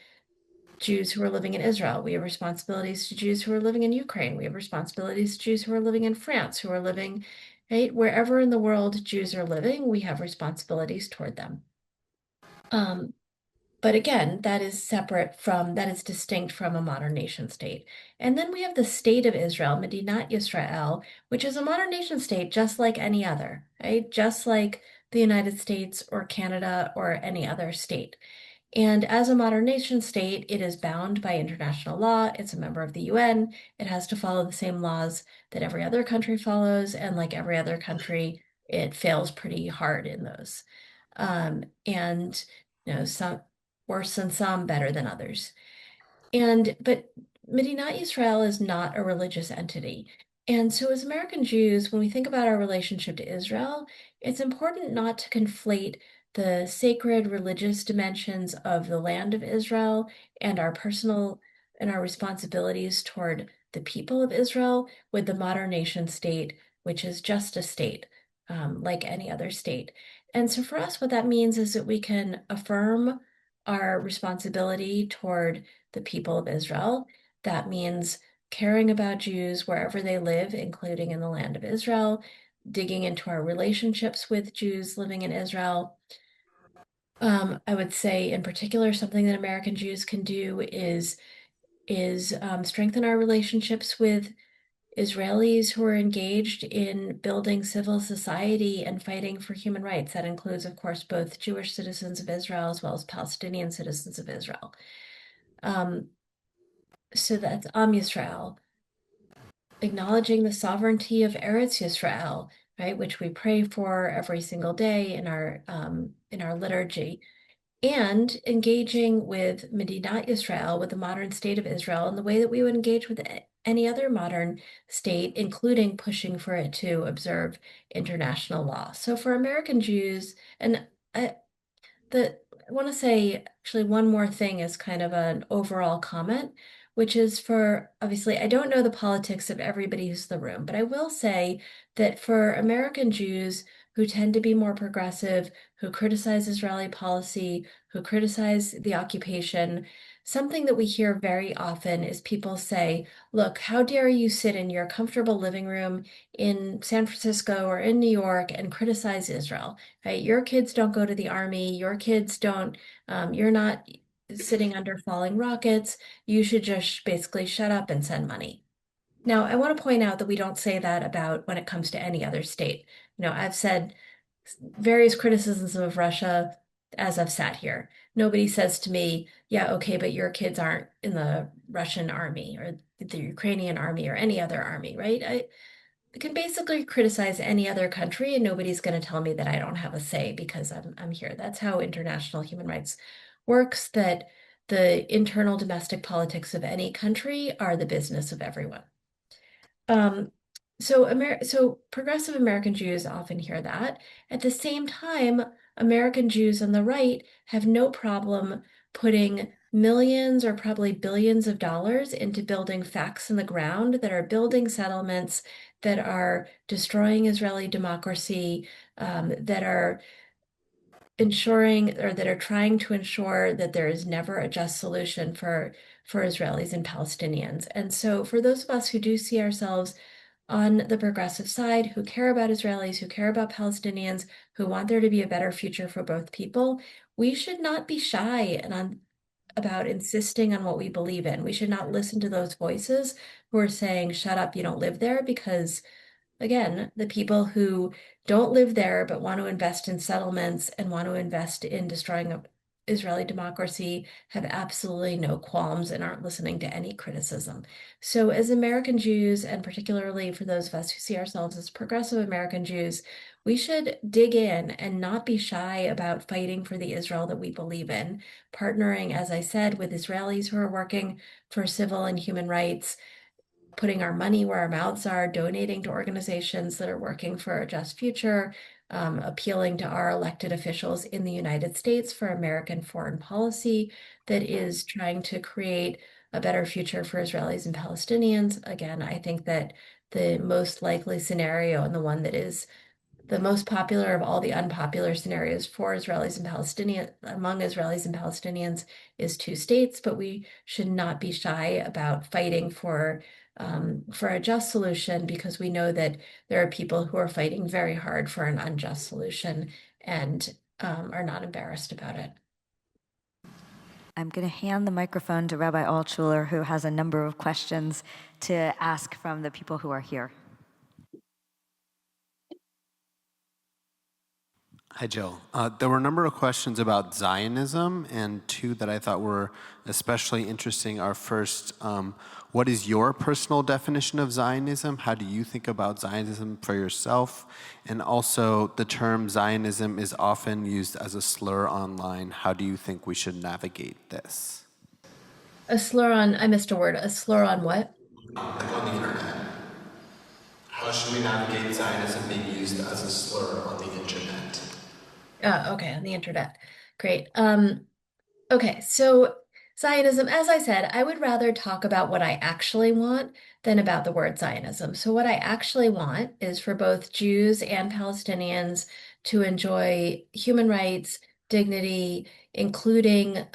Jews who are living in Israel. We have responsibilities to Jews who are living in Ukraine. We have responsibilities to Jews who are living in France, who are living, right, wherever in the world Jews are living, we have responsibilities toward them. Um, but again, that is distinct from a modern nation state. And then we have the state of Israel, Medinat Yisrael, which is a modern nation state just like any other, right? Just like the United States or Canada or any other state. And as a modern nation state, it is bound by international law. It's a member of the UN. It has to follow the same laws that every other country follows. And like every other country, it fails pretty hard in those. And some worse than some, better than others. But Medinat Yisrael is not a religious entity. And so, as American Jews, when we think about our relationship to Israel, it's important not to conflate the sacred religious dimensions of the land of Israel and our personal and our responsibilities toward the people of Israel with the modern nation state, which is just a state, like any other state. And so, for us, what that means is that we can affirm our responsibility toward the people of Israel. That means caring about Jews wherever they live, including in the land of Israel, digging into our relationships with Jews living in Israel. I would say, in particular, something that American Jews can do is strengthen our relationships with Israelis who are engaged in building civil society and fighting for human rights. That includes, of course, both Jewish citizens of Israel as well as Palestinian citizens of Israel. Um, so that's Am Yisrael, acknowledging the sovereignty of Eretz Yisrael, right, which we pray for every single day in our liturgy, and engaging with Medinat Yisrael, with the modern state of Israel, in the way that we would engage with any other modern state, including pushing for it to observe international law. So for American Jews, and I, I want to say actually one more thing as kind of an overall comment, which is for obviously, I don't know the politics of everybody who's in the room, but I will say that for American Jews who tend to be more progressive, who criticize Israeli policy, who criticize the occupation, something that we hear very often is people say, look, how dare you sit in your comfortable living room in San Francisco or in New York and criticize Israel? Right? Your kids don't go to the army. Your kids don't, you're not sitting under falling rockets. You should just basically shut up and send money. Now, I want to point out that we don't say that about when it comes to any other state. I've said various criticisms of Russia as I've sat here. Nobody says to me, yeah, okay, but your kids aren't in the Russian army or the Ukrainian army or any other army, right? I can basically criticize any other country and nobody's going to tell me that I don't have a say because I'm here. That's how international human rights works, that the internal domestic politics of any country are the business of everyone. Um, so progressive American Jews often hear that. At the same time, American Jews on the right have no problem putting millions or probably billions of dollars into building facts in the ground that are building settlements, that are destroying Israeli democracy, that are ensuring or that are trying to ensure that there is never a just solution for Israelis and Palestinians. And so for those of us who do see ourselves on the progressive side, who care about Israelis, who care about Palestinians, who want there to be a better future for both people, we should not be shy about insisting on what we believe in. We should not listen to those voices who are saying, shut up, you don't live there, because again, the people who don't live there but want to invest in settlements and want to invest in destroying Israeli democracy have absolutely no qualms and aren't listening to any criticism. So, as American Jews, and particularly for those of us who see ourselves as progressive American Jews, we should dig in and not be shy about fighting for the Israel that we believe in, partnering, as I said, with Israelis who are working for civil and human rights, putting our money where our mouths are, donating to organizations that are working for a just future, appealing to our elected officials in the United States for American foreign policy that is trying to create a better future for Israelis and Palestinians. Again, I think that the most likely scenario and the one that is the most popular of all the unpopular scenarios for Israelis and Palestinians, among Israelis and Palestinians, is two states, but we should not be shy about fighting for a just solution, because we know that there are people who are fighting very hard for an unjust solution and are not embarrassed about it. I'm going to hand the microphone to Rabbi Altshuler, who has a number of questions to ask from the people who are here. Hi, Jill. There were a number of questions about Zionism, and two that I thought were especially interesting are first, what is your personal definition of Zionism? How do you think about Zionism for yourself? And also, the term Zionism is often used as a slur online. How do you think we should navigate this? A slur on, I missed a word, a slur on what? Like on the internet. How should we navigate Zionism being used as a slur on the internet? Okay, on the internet. Great. Okay, so Zionism, as I said, I would rather talk about what I actually want than about the word Zionism. So what I actually want is for both Jews and Palestinians to enjoy human rights, dignity, including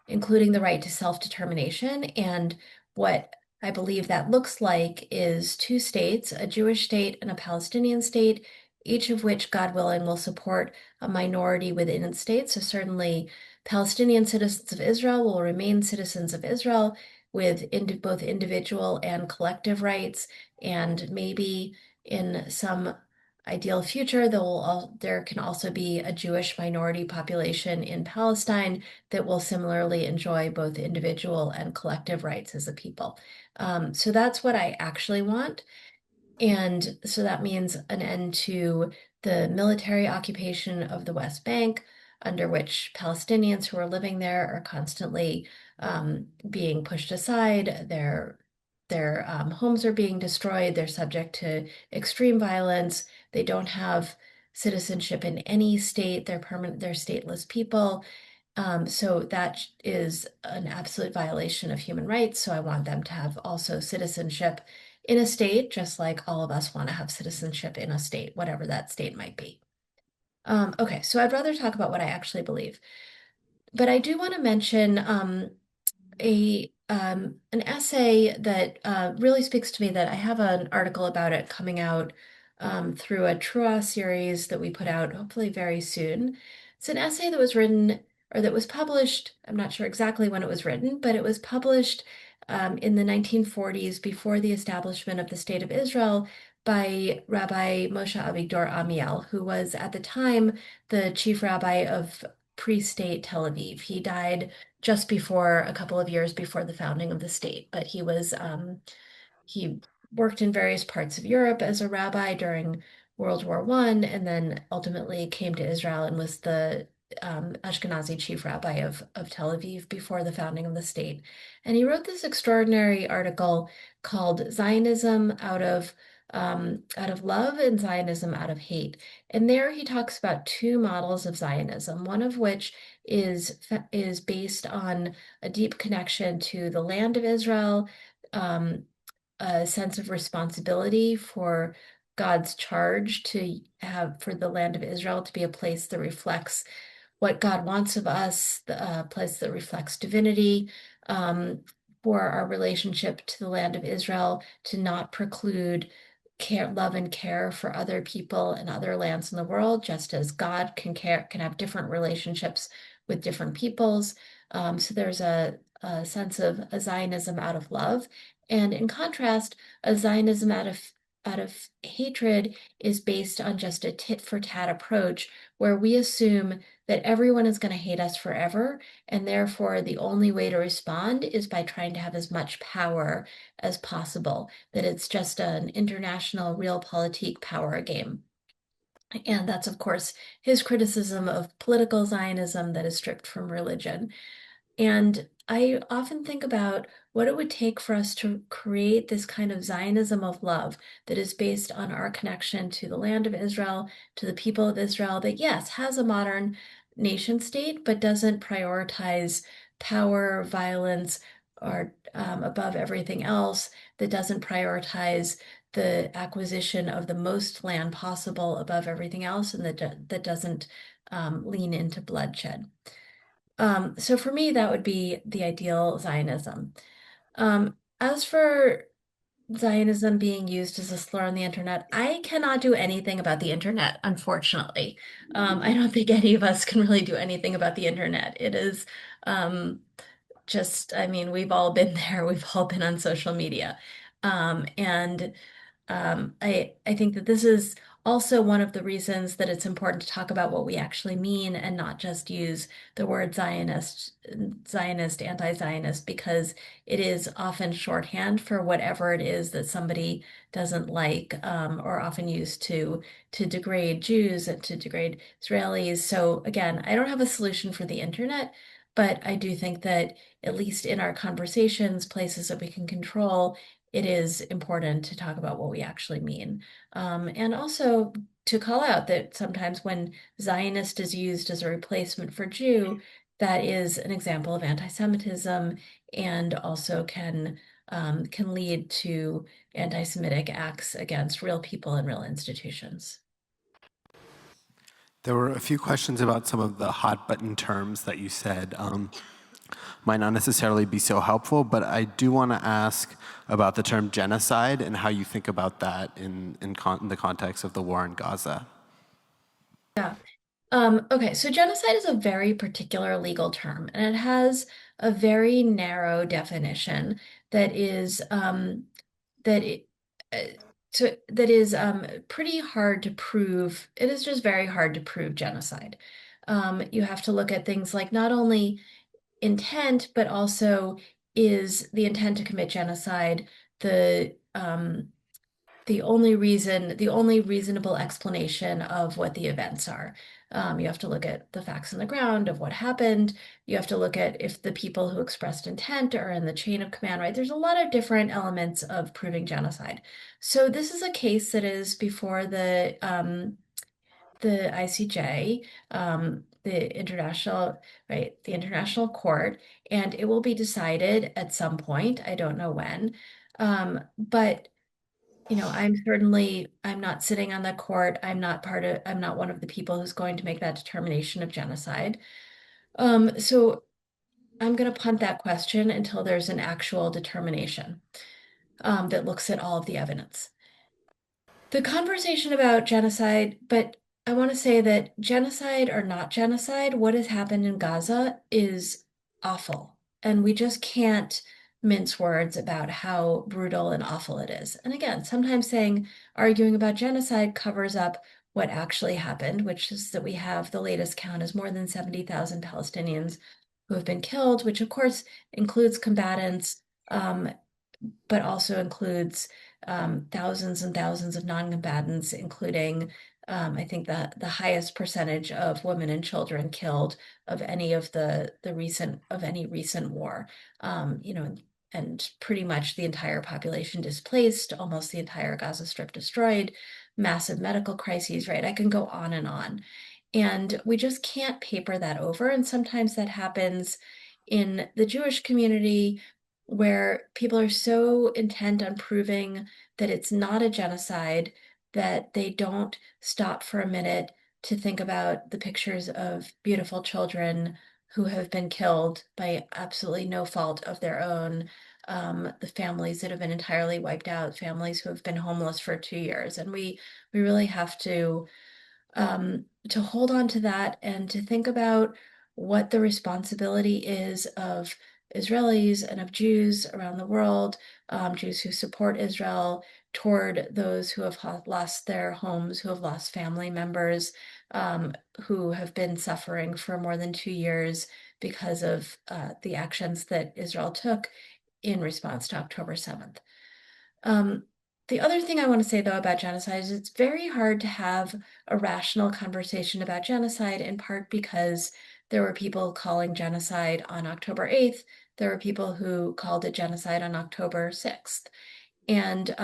the right to self-determination. And what I believe that looks like is two states, a Jewish state and a Palestinian state, each of which, God willing, will support a minority within its state. So certainly Palestinian citizens of Israel will remain citizens of Israel with both individual and collective rights. And maybe in some ideal future, there can also be a Jewish minority population in Palestine that will similarly enjoy both individual and collective rights as a people. So that's what I actually want. And so that means an end to the military occupation of the West Bank, under which Palestinians who are living there are constantly being pushed aside. Their homes are being destroyed. They're subject to extreme violence. They don't have citizenship in any state. They're stateless people. So that is an absolute violation of human rights. So I want them to have also citizenship in a state, just like all of us want to have citizenship in a state, whatever that state might be. Okay, so I'd rather talk about what I actually believe. But I do want to mention an essay that really speaks to me, that I have an article about it coming out through a Trua series that we put out hopefully very soon. It's an essay that was written, or that was published, I'm not sure exactly when it was written, but it was published in the 1940s, before the establishment of the State of Israel, by Rabbi Moshe Avigdor Amiel, who was at the time the chief rabbi of pre-state Tel Aviv. He died just before, a couple of years before the founding of the state, but he worked in various parts of Europe as a rabbi during World War I, and then ultimately came to Israel and was the Ashkenazi chief rabbi of Tel Aviv before the founding of the state. And he wrote this extraordinary article called Zionism out of love and Zionism out of hate. And there he talks about two models of Zionism, one of which is based on a deep connection to the land of Israel, a sense of responsibility for God's charge to have for the land of Israel to be a place that reflects what God wants of us, a place that reflects divinity, for our relationship to the land of Israel, to not preclude love and care for other people and other lands in the world, just as God can have different relationships with different peoples. So there's a sense of a Zionism out of love, and in contrast, a Zionism out of hatred is based on just a tit for tat approach, where we assume that everyone is going to hate us forever, and therefore the only way to respond is by trying to have as much power as possible, that it's just an international realpolitik power game. And that's, of course, his criticism of political Zionism that is stripped from religion. And I often think about what it would take for us to create this kind of Zionism of love that is based on our connection to the land of Israel, to the people of Israel, that, yes, has a modern nation state, but doesn't prioritize power, violence, above everything else, that doesn't prioritize the acquisition of the most land possible above everything else, and that doesn't lean into bloodshed. So for me, that would be the ideal Zionism. As for Zionism being used as a slur on the internet, I cannot do anything about the internet, unfortunately. I don't think any of us can really do anything about the internet. It is um, just, I mean, we've all been there. We've all been on social media. And I think that this is also one of the reasons that it's important to talk about what we actually mean and not just use the word Zionist, anti-Zionist, because it is often shorthand for whatever it is that somebody doesn't like, or often used to degrade Jews and to degrade Israelis. So again, I don't have a solution for the internet, but I do think that at least in our conversations, places that we can control, it is important to talk about what we actually mean. And also to call out that sometimes when Zionist is used as a replacement for Jew, that is an example of anti-Semitism and also can lead to anti-Semitic acts against real people and real institutions. There were a few questions about some of the hot button terms that you said. Might not necessarily be so helpful, but I do want to ask about the term genocide and how you think about that in the context of the war in Gaza. Yeah. Okay, so genocide is a very particular legal term, and it has a very narrow definition that is that it, that is pretty hard to prove. It is just very hard to prove genocide. You have to look at things like not only intent, but also is the intent to commit genocide the only reasonable explanation of what the events are. You have to look at the facts on the ground of what happened. You have to look at if the people who expressed intent are in the chain of command, right? There's a lot of different elements of proving genocide. So this is a case that is before the ICJ, the international, right, the international court, and it will be decided at some point. I don't know when. But I'm not sitting on the court. I'm not one of the people who's going to make that determination of genocide. So I'm going to punt that question until there's an actual determination, that looks at all of the evidence. The conversation about genocide, but I want to say that genocide or not genocide, what has happened in Gaza is awful. And we just can't mince words about how brutal and awful it is. And again, sometimes arguing about genocide covers up what actually happened, which is that we have the latest count is more than 70,000 Palestinians who have been killed, which of course includes combatants, but also includes thousands and thousands of non-combatants, including I think the highest percentage of women and children killed of any of any recent war. And pretty much the entire population displaced, almost the entire Gaza Strip destroyed, massive medical crises, right? I can go on and on. And we just can't paper that over. And sometimes that happens in the Jewish community where people are so intent on proving that it's not a genocide that they don't stop for a minute to think about the pictures of beautiful children who have been killed by absolutely no fault of their own, the families that have been entirely wiped out, families who have been homeless for 2 years. And we really have to hold on to that and to think about what the responsibility is of Israelis and of Jews around the world, Jews who support Israel, toward those who have lost their homes, who have lost family members, who have been suffering for more than 2 years because of the actions that Israel took in response to October 7th. Um, the other thing I want to say, though, about genocide is it's very hard to have a rational conversation about genocide, in part because there were people calling genocide on October 8th. There were people who called it genocide on October 6th. And,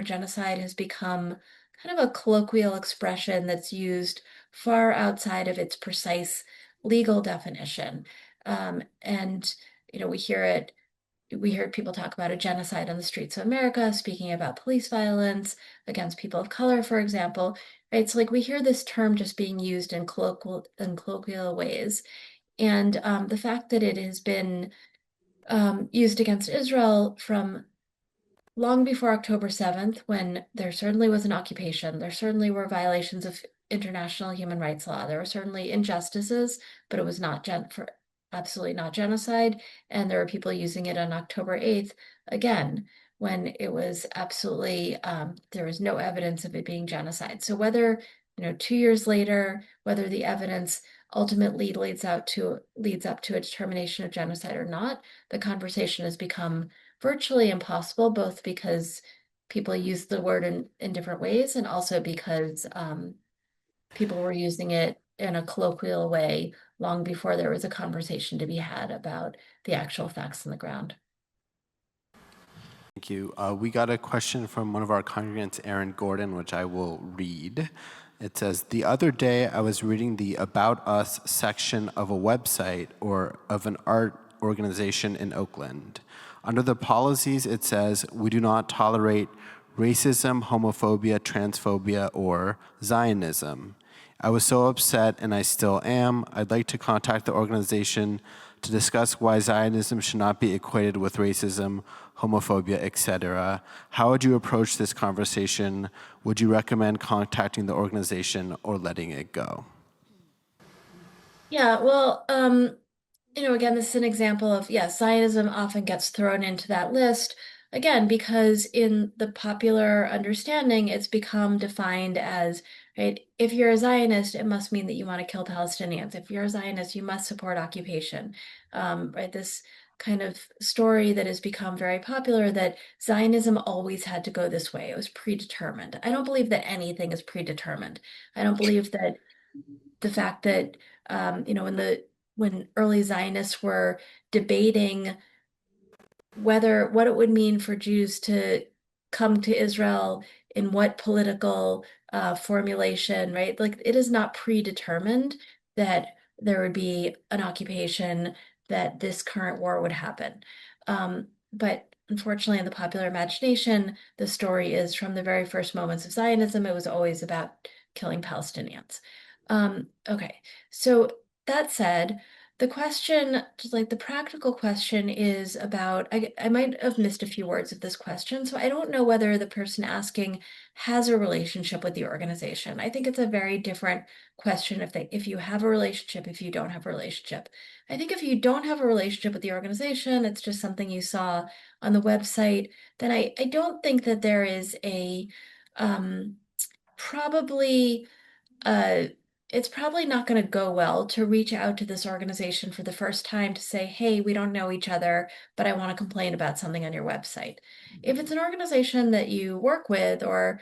genocide has become kind of a colloquial expression that's used far outside of its precise legal definition. And we hear it we heard people talk about a genocide on the streets of America, speaking about police violence against people of color, for example, right? So like we hear this term just being used in colloquial ways. And the fact that it has been used against Israel from long before October 7th, when there certainly was an occupation, there certainly were violations of international human rights law, there were certainly injustices, but it was not absolutely not genocide. And there were people using it on October 8th, again, when it was absolutely, there was no evidence of it being genocide. So whether, 2 years later, whether the evidence ultimately leads up to a determination of genocide or not, the conversation has become virtually impossible, both because people use the word in different ways and also because people were using it in a colloquial way long before there was a conversation to be had about the actual facts on the ground. Thank you. We got a question from one of our congregants, Aaron Gordon, which I will read. It says, the other day I was reading the About Us section of a website or of an art organization in Oakland. Under the policies, it says, we do not tolerate racism, homophobia, transphobia, or Zionism. I was so upset, and I still am. I'd like to contact the organization to discuss why Zionism should not be equated with racism, homophobia, etc. How would you approach this conversation? Would you recommend contacting the organization or letting it go? Yeah, well, again, this is an example of, yes, Zionism often gets thrown into that list, again, because in the popular understanding, it's become defined as, right, if you're a Zionist, it must mean that you want to kill Palestinians. If you're a Zionist, you must support occupation, right? This kind of story that has become very popular that Zionism always had to go this way. It was predetermined. I don't believe that anything is predetermined. I don't believe that the fact that when early Zionists were debating what it would mean for Jews to come to Israel in what political formulation, right? Like it is not predetermined that there would be an occupation, that this current war would happen. But unfortunately, in the popular imagination, the story is from the very first moments of Zionism, it was always about killing Palestinians. Okay, so that said, the question, just like the practical question, is about, I might have missed a few words of this question, so I don't know whether the person asking has a relationship with the organization. I think it's a very different question if you have a relationship, if you don't have a relationship. I think if you don't have a relationship with the organization, it's just something you saw on the website, then I don't think that there is probably uh, it's probably not going to go well to reach out to this organization for the first time to say, hey, we don't know each other, but I want to complain about something on your website. If it's an organization that you work with, or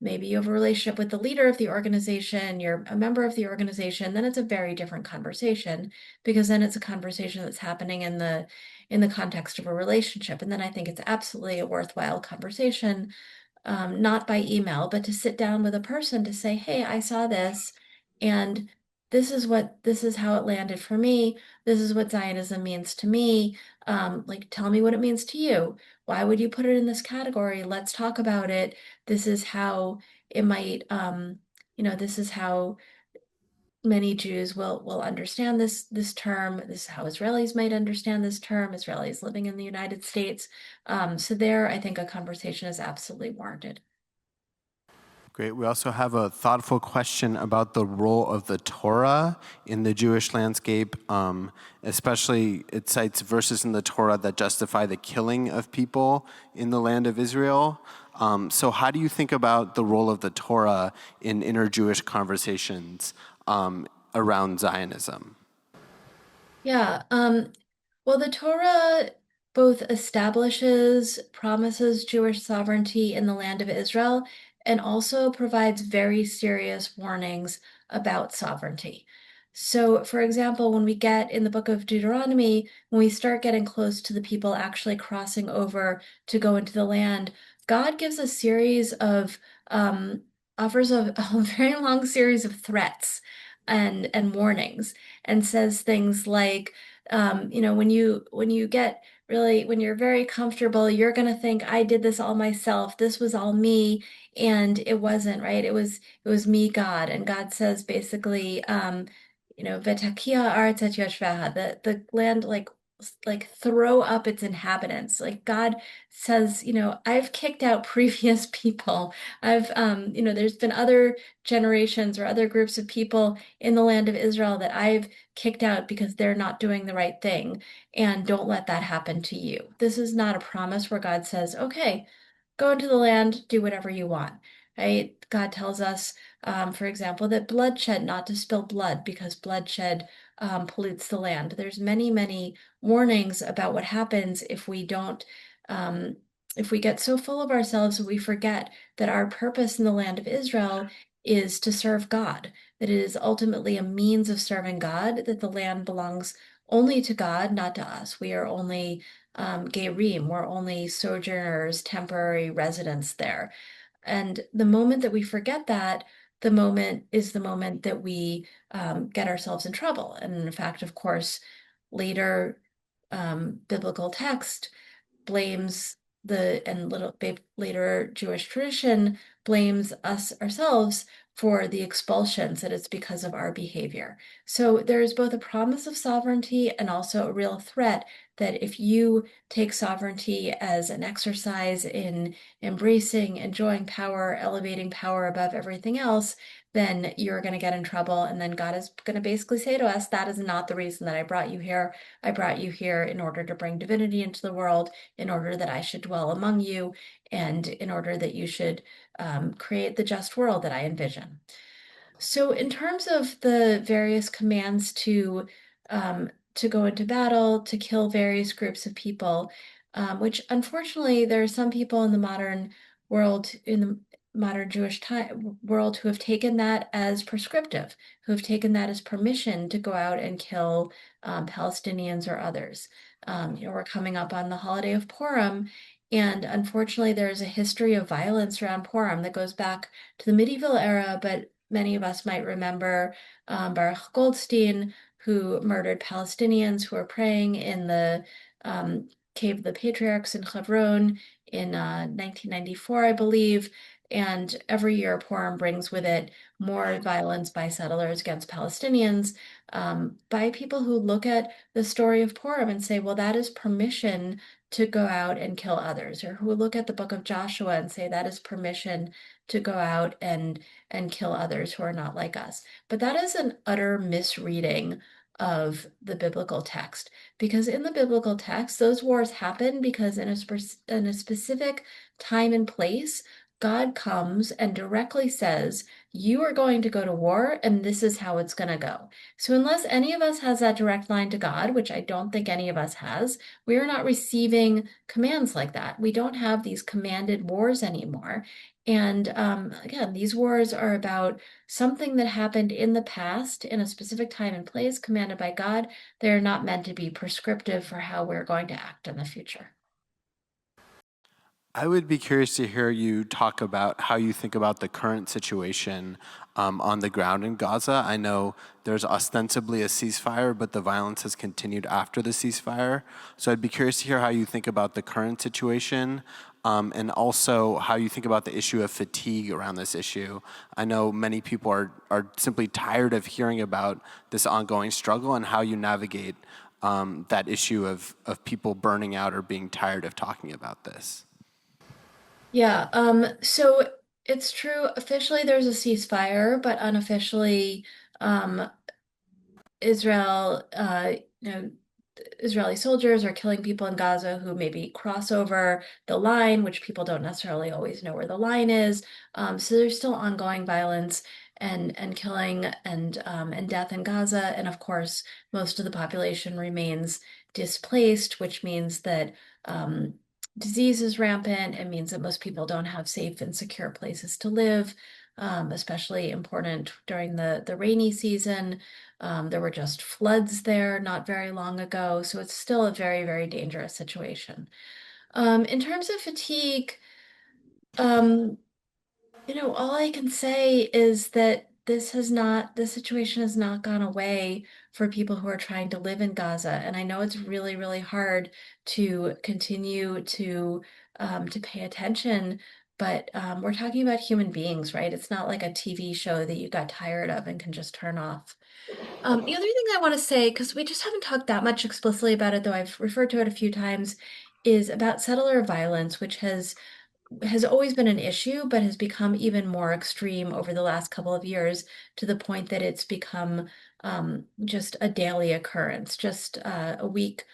maybe you have a relationship with the leader of the organization, you're a member of the organization, then it's a very different conversation, because then it's a conversation that's happening in the context of a relationship. And then I think it's absolutely a worthwhile conversation, not by email, but to sit down with a person to say, hey, I saw this, and this is how it landed for me. This is what Zionism means to me. Like, tell me what it means to you. Why would you put it in this category? Let's talk about it. This is how it might, this is how many Jews will understand this term. This is how Israelis might understand this term, Israelis living in the United States. So there, I think a conversation is absolutely warranted. Great. We also have a thoughtful question about the role of the Torah in the Jewish landscape. Especially, it cites verses in the Torah that justify the killing of people in the land of Israel. So how do you think about the role of the Torah in inter-Jewish conversations around Zionism? Yeah. Well, the Torah both promises Jewish sovereignty in the land of Israel, and also provides very serious warnings about sovereignty. So, for example, when we get in the book of Deuteronomy, when we start getting close to the people actually crossing over to go into the land, God gives a series of offers of a very long series of threats and warnings, and says things like, when you get really, when you're very comfortable, you're going to think, I did this all myself. This was all me. And it wasn't, right? It was me, God. And God says basically, Vetakia aretz et yoshveha, the land like throw up its inhabitants. Like God says, I've kicked out previous people. There's been other generations or other groups of people in the land of Israel that I've kicked out because they're not doing the right thing. And don't let that happen to you. This is not a promise where God says, okay, go into the land, do whatever you want, right? God tells us, for example, that bloodshed, not to spill blood because bloodshed pollutes the land. There's many, many warnings about what happens if we don't, if we get so full of ourselves that we forget that our purpose in the land of Israel is to serve God, that it is ultimately a means of serving God, that the land belongs only to God, not to us. We are only gerim, we're only sojourners, temporary residents there. And the moment that we forget that, the moment is the moment that we get ourselves in trouble. And in fact, of course, later biblical text blames and later Jewish tradition blames us ourselves for the expulsions, that it's because of our behavior. So there is both a promise of sovereignty and also a real threat that if you take sovereignty as an exercise in embracing, enjoying power, elevating power above everything else, then you're going to get in trouble. And then God is going to basically say to us, that is not the reason that I brought you here. I brought you here in order to bring divinity into the world, in order that I should dwell among you, and in order that you should create the just world that I envision. So, in terms of the various commands to go into battle, to kill various groups of people, which unfortunately there are some people in the modern world, in the modern Jewish world, who have taken that as prescriptive, who have taken that as permission to go out and kill Palestinians or others. We're coming up on the holiday of Purim, and unfortunately, there's a history of violence around Purim that goes back to the medieval era, but many of us might remember Baruch Goldstein, who murdered Palestinians who were praying in the Cave of the Patriarchs in Hebron in 1994, I believe. And every year, Purim brings with it more violence by settlers against Palestinians, by people who look at the story of Purim and say, well, that is permission to go out and kill others, or who look at the book of Joshua and say that is permission to go out and kill others who are not like us. But that is an utter misreading of the biblical text, because in the biblical text, those wars happen because in a specific time and place, God comes and directly says, you are going to go to war, and this is how it's going to go. So, unless any of us has that direct line to God, which I don't think any of us has, we are not receiving commands like that. We don't have these commanded wars anymore. And again, these wars are about something that happened in the past in a specific time and place, commanded by God. They're not meant to be prescriptive for how we're going to act in the future. I would be curious to hear you talk about how you think about the current situation on the ground in Gaza. I know there's ostensibly a ceasefire, but the violence has continued after the ceasefire. So I'd be curious to hear how you think about the current situation, and also how you think about the issue of fatigue around this issue. I know many people are simply tired of hearing about this ongoing struggle, and how you navigate that issue of people burning out or being tired of talking about this. Yeah, so it's true. Officially, there's a ceasefire, but unofficially, um, Israel, Israeli soldiers are killing people in Gaza who maybe cross over the line, which people don't necessarily always know where the line is. So there's still ongoing violence and killing and death in Gaza, and of course, most of the population remains displaced, which means that disease is rampant. It means that most people don't have safe and secure places to live, especially important during the rainy season. There were just floods there not very long ago, so it's still a very, very dangerous situation. In terms of fatigue, um, all I can say is that this situation has not gone away for people who are trying to live in Gaza. And I know it's really, really hard to continue to pay attention, but we're talking about human beings, right? It's not like a TV show that you got tired of and can just turn off. The other thing I want to say, because we just haven't talked that much explicitly about it, though I've referred to it a few times, is about settler violence, which has always been an issue, but has become even more extreme over the last couple of years to the point that it's become just a daily occurrence. Just a week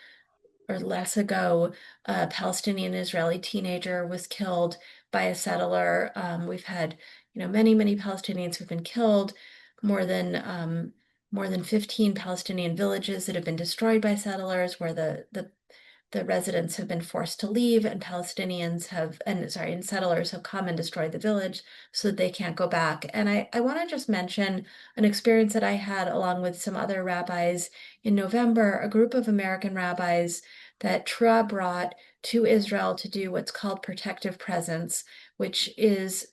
or less ago, a Palestinian Israeli teenager was killed by a settler. We've had, many, many Palestinians who've been killed, more than 15 Palestinian villages that have been destroyed by settlers, where the residents have been forced to leave, and and settlers have come and destroyed the village so that they can't go back. And I want to just mention an experience that I had along with some other rabbis in November, a group of American rabbis that Trua brought to Israel to do what's called protective presence, which is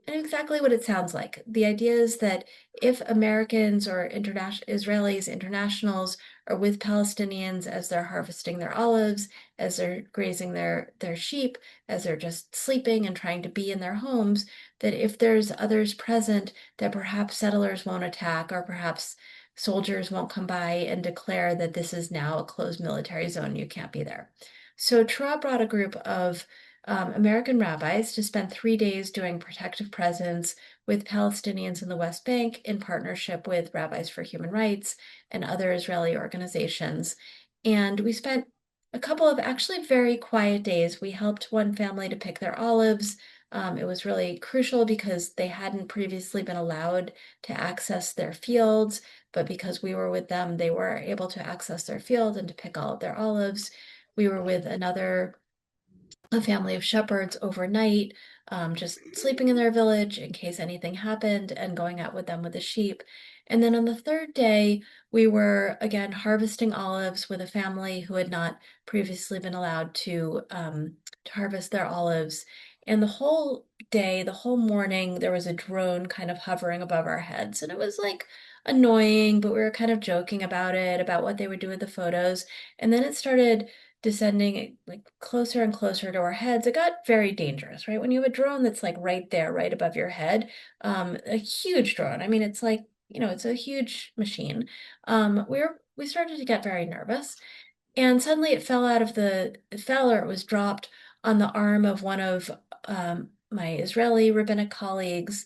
exactly what it sounds like. The idea is that if Americans or Israelis, internationals are with Palestinians as they're harvesting their olives, as they're grazing their sheep, as they're just sleeping and trying to be in their homes, that if there's others present, that perhaps settlers won't attack, or perhaps soldiers won't come by and declare that this is now a closed military zone, you can't be there. So Tra brought a group of American rabbis to spend 3 days doing protective presence with Palestinians in the West Bank in partnership with Rabbis for Human Rights and other Israeli organizations. And we spent a couple of actually very quiet days. We helped one family to pick their olives. It was really crucial because they hadn't previously been allowed to access their fields, but because we were with them, they were able to access their field and to pick all of their olives. We were with a family of shepherds overnight, just sleeping in their village in case anything happened, and going out with them with the sheep. And then on the third day, we were again harvesting olives with a family who had not previously been allowed to harvest their olives. And the whole day, the whole morning, there was a drone kind of hovering above our heads. And it was like annoying, but we were kind of joking about it, about what they would do with the photos. And then it started descending like closer and closer to our heads. It got very dangerous, right? When you have a drone that's like right there, right above your head, a huge drone. I mean, it's like, it's a huge machine. We started to get very nervous, and suddenly it fell, or it was dropped on the arm of one of my Israeli rabbinic colleagues,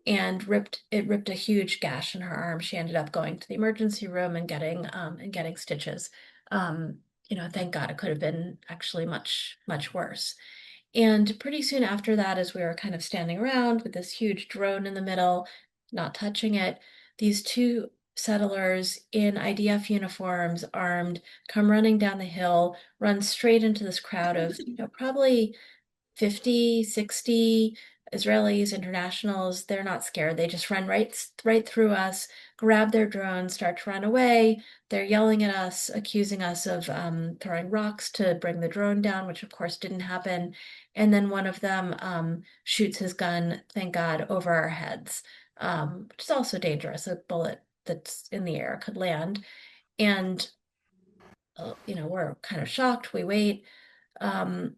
and ripped a huge gash in her arm. She ended up going to the emergency room and getting stitches. Thank God, it could have been actually much, much worse. And pretty soon after that, as we were kind of standing around with this huge drone in the middle, not touching it, these two settlers in IDF uniforms, armed, come running down the hill, run straight into this crowd of, probably 50, 60 Israelis, internationals. They're not scared. They just run right through us, grab their drones, start to run away. They're yelling at us, accusing us of throwing rocks to bring the drone down, which of course didn't happen. And then one of them shoots his gun, thank God, over our heads, which is also dangerous. A bullet that's in the air could land. And, we're kind of shocked. We wait. Um,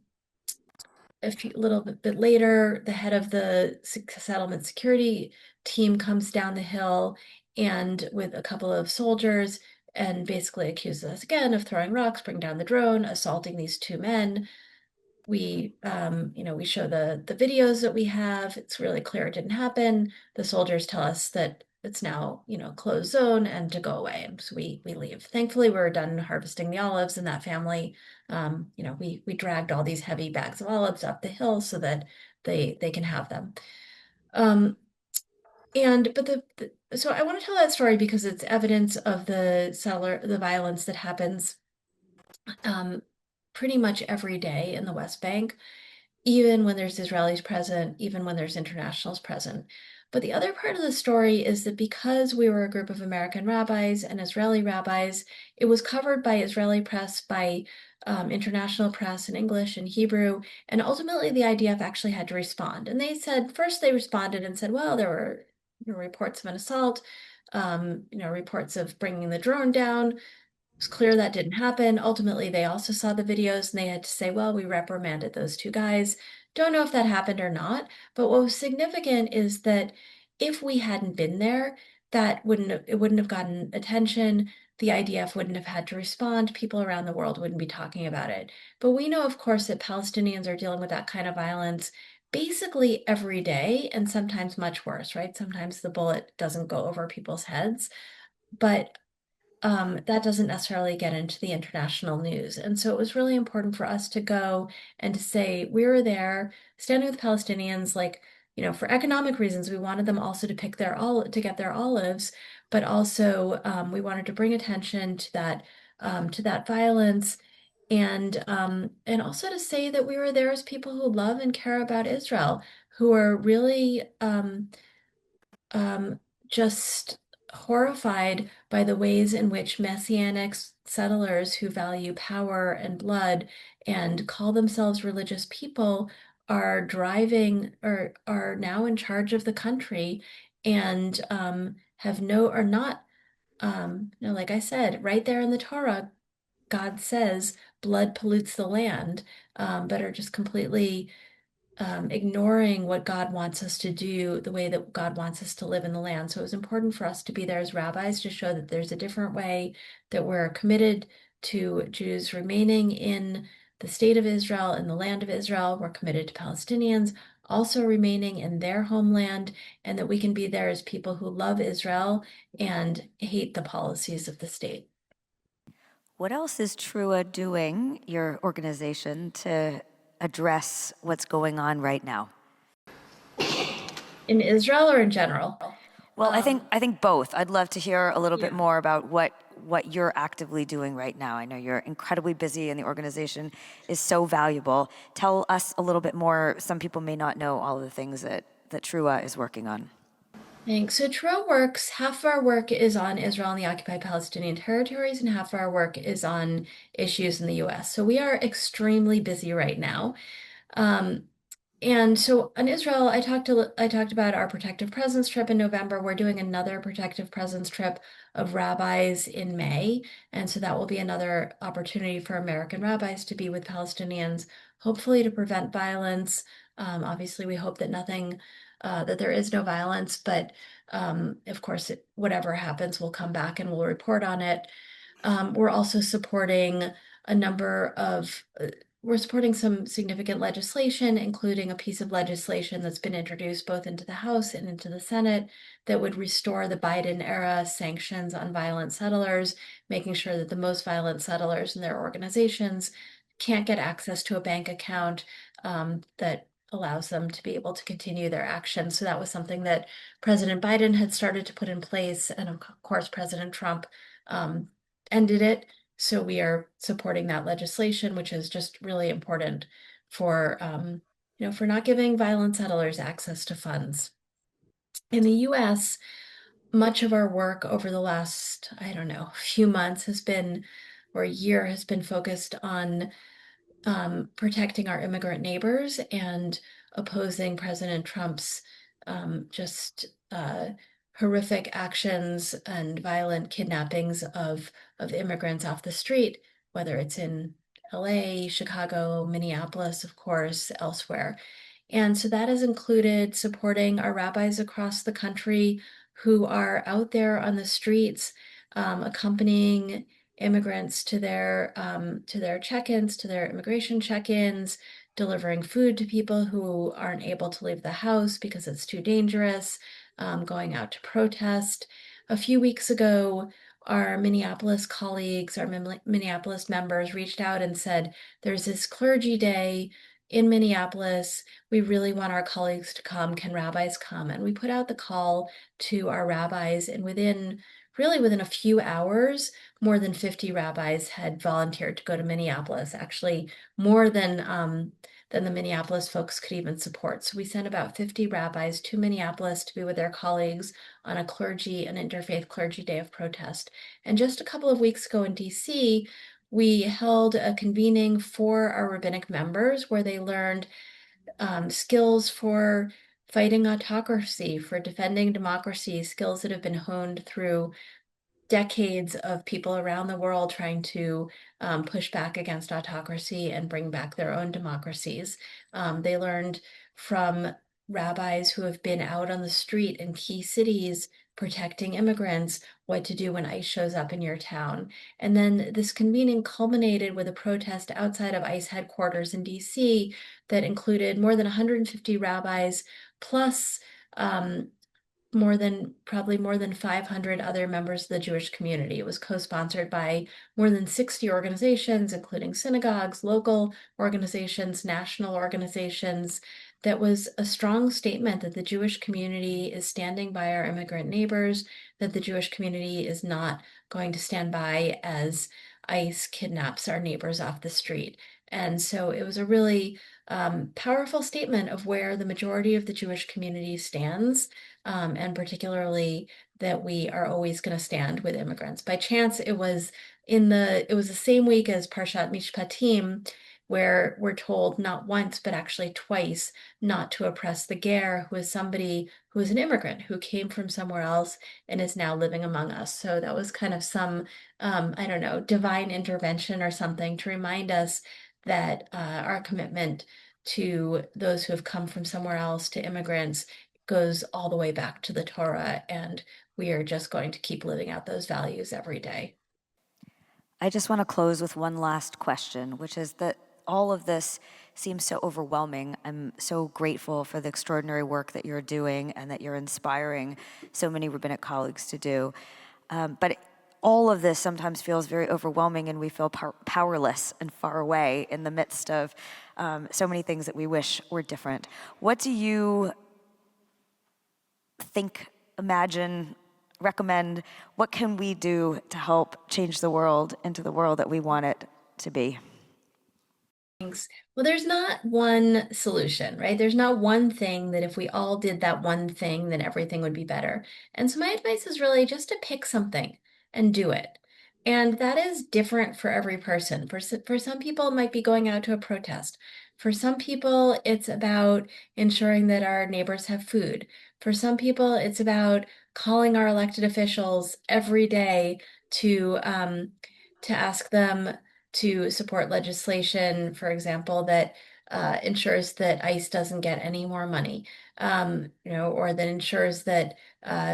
little bit later, the head of the settlement security team comes down the hill and with a couple of soldiers, and basically accuses us again of throwing rocks, bring down the drone, assaulting these two men. We show the videos that we have. It's really clear it didn't happen. The soldiers tell us that it's now, closed zone and to go away. And so we leave. Thankfully, we're done harvesting the olives, and that family, we dragged all these heavy bags of olives up the hill so that they can have them. Um, so I want to tell that story because it's evidence of the violence that happens pretty much every day in the West Bank, even when there's Israelis present, even when there's internationals present. But the other part of the story is that because we were a group of American rabbis and Israeli rabbis, it was covered by Israeli press, by international press in English and Hebrew, and ultimately the IDF actually had to respond. And they said, first they responded and said, well, there were reports of an assault, reports of bringing the drone down. It's clear that didn't happen. Ultimately, they also saw the videos and they had to say, well, we reprimanded those two guys. Don't know if that happened or not. But what was significant is that if we hadn't been there, it wouldn't have gotten attention. The IDF wouldn't have had to respond. People around the world wouldn't be talking about it. But we know, of course, that Palestinians are dealing with that kind of violence basically every day and sometimes much worse, right? Sometimes the bullet doesn't go over people's heads. But that doesn't necessarily get into the international news. And so it was really important for us to go and to say, we were there standing with Palestinians, like, for economic reasons, we wanted them also to to get their olives, but also we wanted to bring attention to that violence. And also to say that we were there as people who love and care about Israel, who are really um, just horrified by the ways in which messianic settlers who value power and blood and call themselves religious people are driving or are now in charge of the country and have no are not like I said, right there in the Torah, God says blood pollutes the land, but are just completely ignoring what God wants us to do, the way that God wants us to live in the land. So it was important for us to be there as rabbis to show that there's a different way, that we're committed to Jews remaining in the state of Israel, in the land of Israel. We're committed to Palestinians also remaining in their homeland, and that we can be there as people who love Israel and hate the policies of the state. What else is Trua doing, your organization, to address what's going on right now? In Israel or in general? Well, I think both. I'd love to hear a little bit more about what you're actively doing right now. I know you're incredibly busy and the organization is so valuable. Tell us a little bit more. Some people may not know all of the things that Trua is working on. Thanks. So True Works, half of our work is on Israel and the occupied Palestinian territories, and half of our work is on issues in the US. So we are extremely busy right now. Um, and so on Israel, I talked about our protective presence trip in November. We're doing another protective presence trip of rabbis in May. And so that will be another opportunity for American rabbis to be with Palestinians, hopefully to prevent violence. Obviously, we hope that that there is no violence, but of course, whatever happens, we'll come back and we'll report on it. We're also supporting a number of we're supporting some significant legislation, including a piece of legislation that's been introduced both into the House and into the Senate that would restore the Biden era sanctions on violent settlers, making sure that the most violent settlers and their organizations can't get access to a bank account that allows them to be able to continue their actions. So that was something that President Biden had started to put in place, and of course, President Trump ended it. So we are supporting that legislation, which is just really important for, for not giving violent settlers access to funds. In the US, much of our work over the last, I don't know, few months or a year has been focused on protecting our immigrant neighbors and opposing President Trump's just horrific actions and violent kidnappings of immigrants off the street, whether it's in LA, Chicago, Minneapolis, of course, elsewhere. And so that has included supporting our rabbis across the country who are out there on the streets, accompanying immigrants to their check-ins, to their immigration check-ins, delivering food to people who aren't able to leave the house because it's too dangerous, going out to protest. A few weeks ago, our Minneapolis colleagues, our Minneapolis members reached out and said, there's this clergy day in Minneapolis. We really want our colleagues to come. Can rabbis come? And we put out the call to our rabbis, and within a few hours, more than 50 rabbis had volunteered to go to Minneapolis, actually more than the Minneapolis folks could even support. So we sent about 50 rabbis to Minneapolis to be with their colleagues on an interfaith clergy day of protest. And just a couple of weeks ago in DC, we held a convening for our rabbinic members where they learned skills for fighting autocracy, for defending democracy, skills that have been honed through decades of people around the world trying to push back against autocracy and bring back their own democracies. They learned from rabbis who have been out on the street in key cities protecting immigrants, what to do when ICE shows up in your town. And then this convening culminated with a protest outside of ICE headquarters in DC that included more than 150 rabbis, plus probably more than 500 other members of the Jewish community. It was co-sponsored by more than 60 organizations, including synagogues, local organizations, national organizations. That was a strong statement that the Jewish community is standing by our immigrant neighbors, that the Jewish community is not going to stand by as ICE kidnaps our neighbors off the street. And so it was a really powerful statement of where the majority of the Jewish community stands, and particularly that we are always going to stand with immigrants. By chance, it was the same week as Parshat Mishpatim, where we're told not once, but actually twice, not to oppress the ger, who is somebody who is an immigrant who came from somewhere else and is now living among us. So that was kind of some, I don't know, divine intervention or something to remind us that our commitment to those who have come from somewhere else, to immigrants, goes all the way back to the Torah, and we are just going to keep living out those values every day. I just want to close with one last question, which is that all of this seems so overwhelming. I'm so grateful for the extraordinary work that you're doing and that you're inspiring so many rabbinic colleagues to do. But all of this sometimes feels very overwhelming, and we feel powerless and far away in the midst of so many things that we wish were different. What do you think, imagine, recommend? What can we do to help change the world into the world that we want it to be? Thanks. Well, there's not one solution, right? There's not one thing that if we all did that one thing, then everything would be better. And so my advice is really just to pick something and do it. And that is different for every person. For some people, it might be going out to a protest. For some people, it's about ensuring that our neighbors have food. For some people, it's about calling our elected officials every day to ask them to support legislation, for example, that ensures that ICE doesn't get any more money, or that ensures that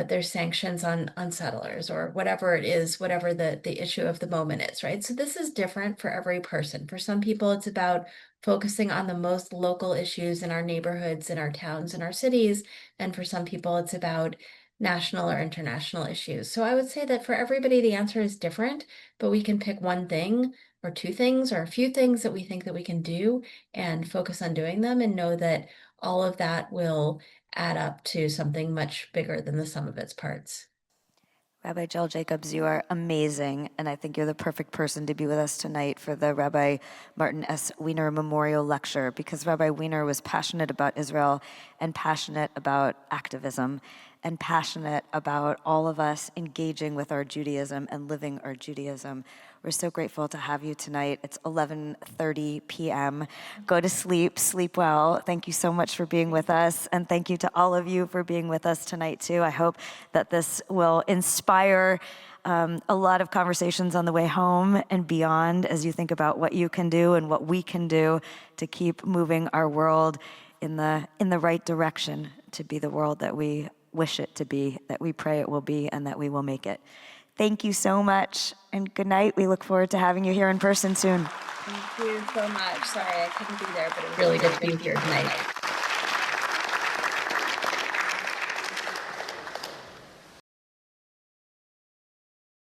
there's sanctions on settlers, or whatever it is, whatever the issue of the moment is, right? So this is different for every person. For some people, it's about focusing on the most local issues in our neighborhoods, in our towns, in our cities. And for some people, it's about national or international issues. So I would say that for everybody, the answer is different, but we can pick one thing or two things or a few things that we think that we can do and focus on doing them, and know that all of that will add up to something much bigger than the sum of its parts. Rabbi Jill Jacobs, you are amazing, and I think you're the perfect person to be with us tonight for the Rabbi Martin S. Weiner Memorial Lecture, because Rabbi Weiner was passionate about Israel and passionate about activism and passionate about all of us engaging with our Judaism and living our Judaism. We're so grateful to have you tonight. It's 11:30 p.m. Go to sleep, sleep well. Thank you so much for being with us, and thank you to all of you for being with us tonight too. I hope that this will inspire a lot of conversations on the way home and beyond as you think about what you can do and what we can do to keep moving our world in the right direction, to be the world that we wish it to be, that we pray it will be, and that we will make it. Thank you so much, and good night. We look forward to having you here in person soon. Thank you so much. Sorry I couldn't be there, but it was really good to be here tonight.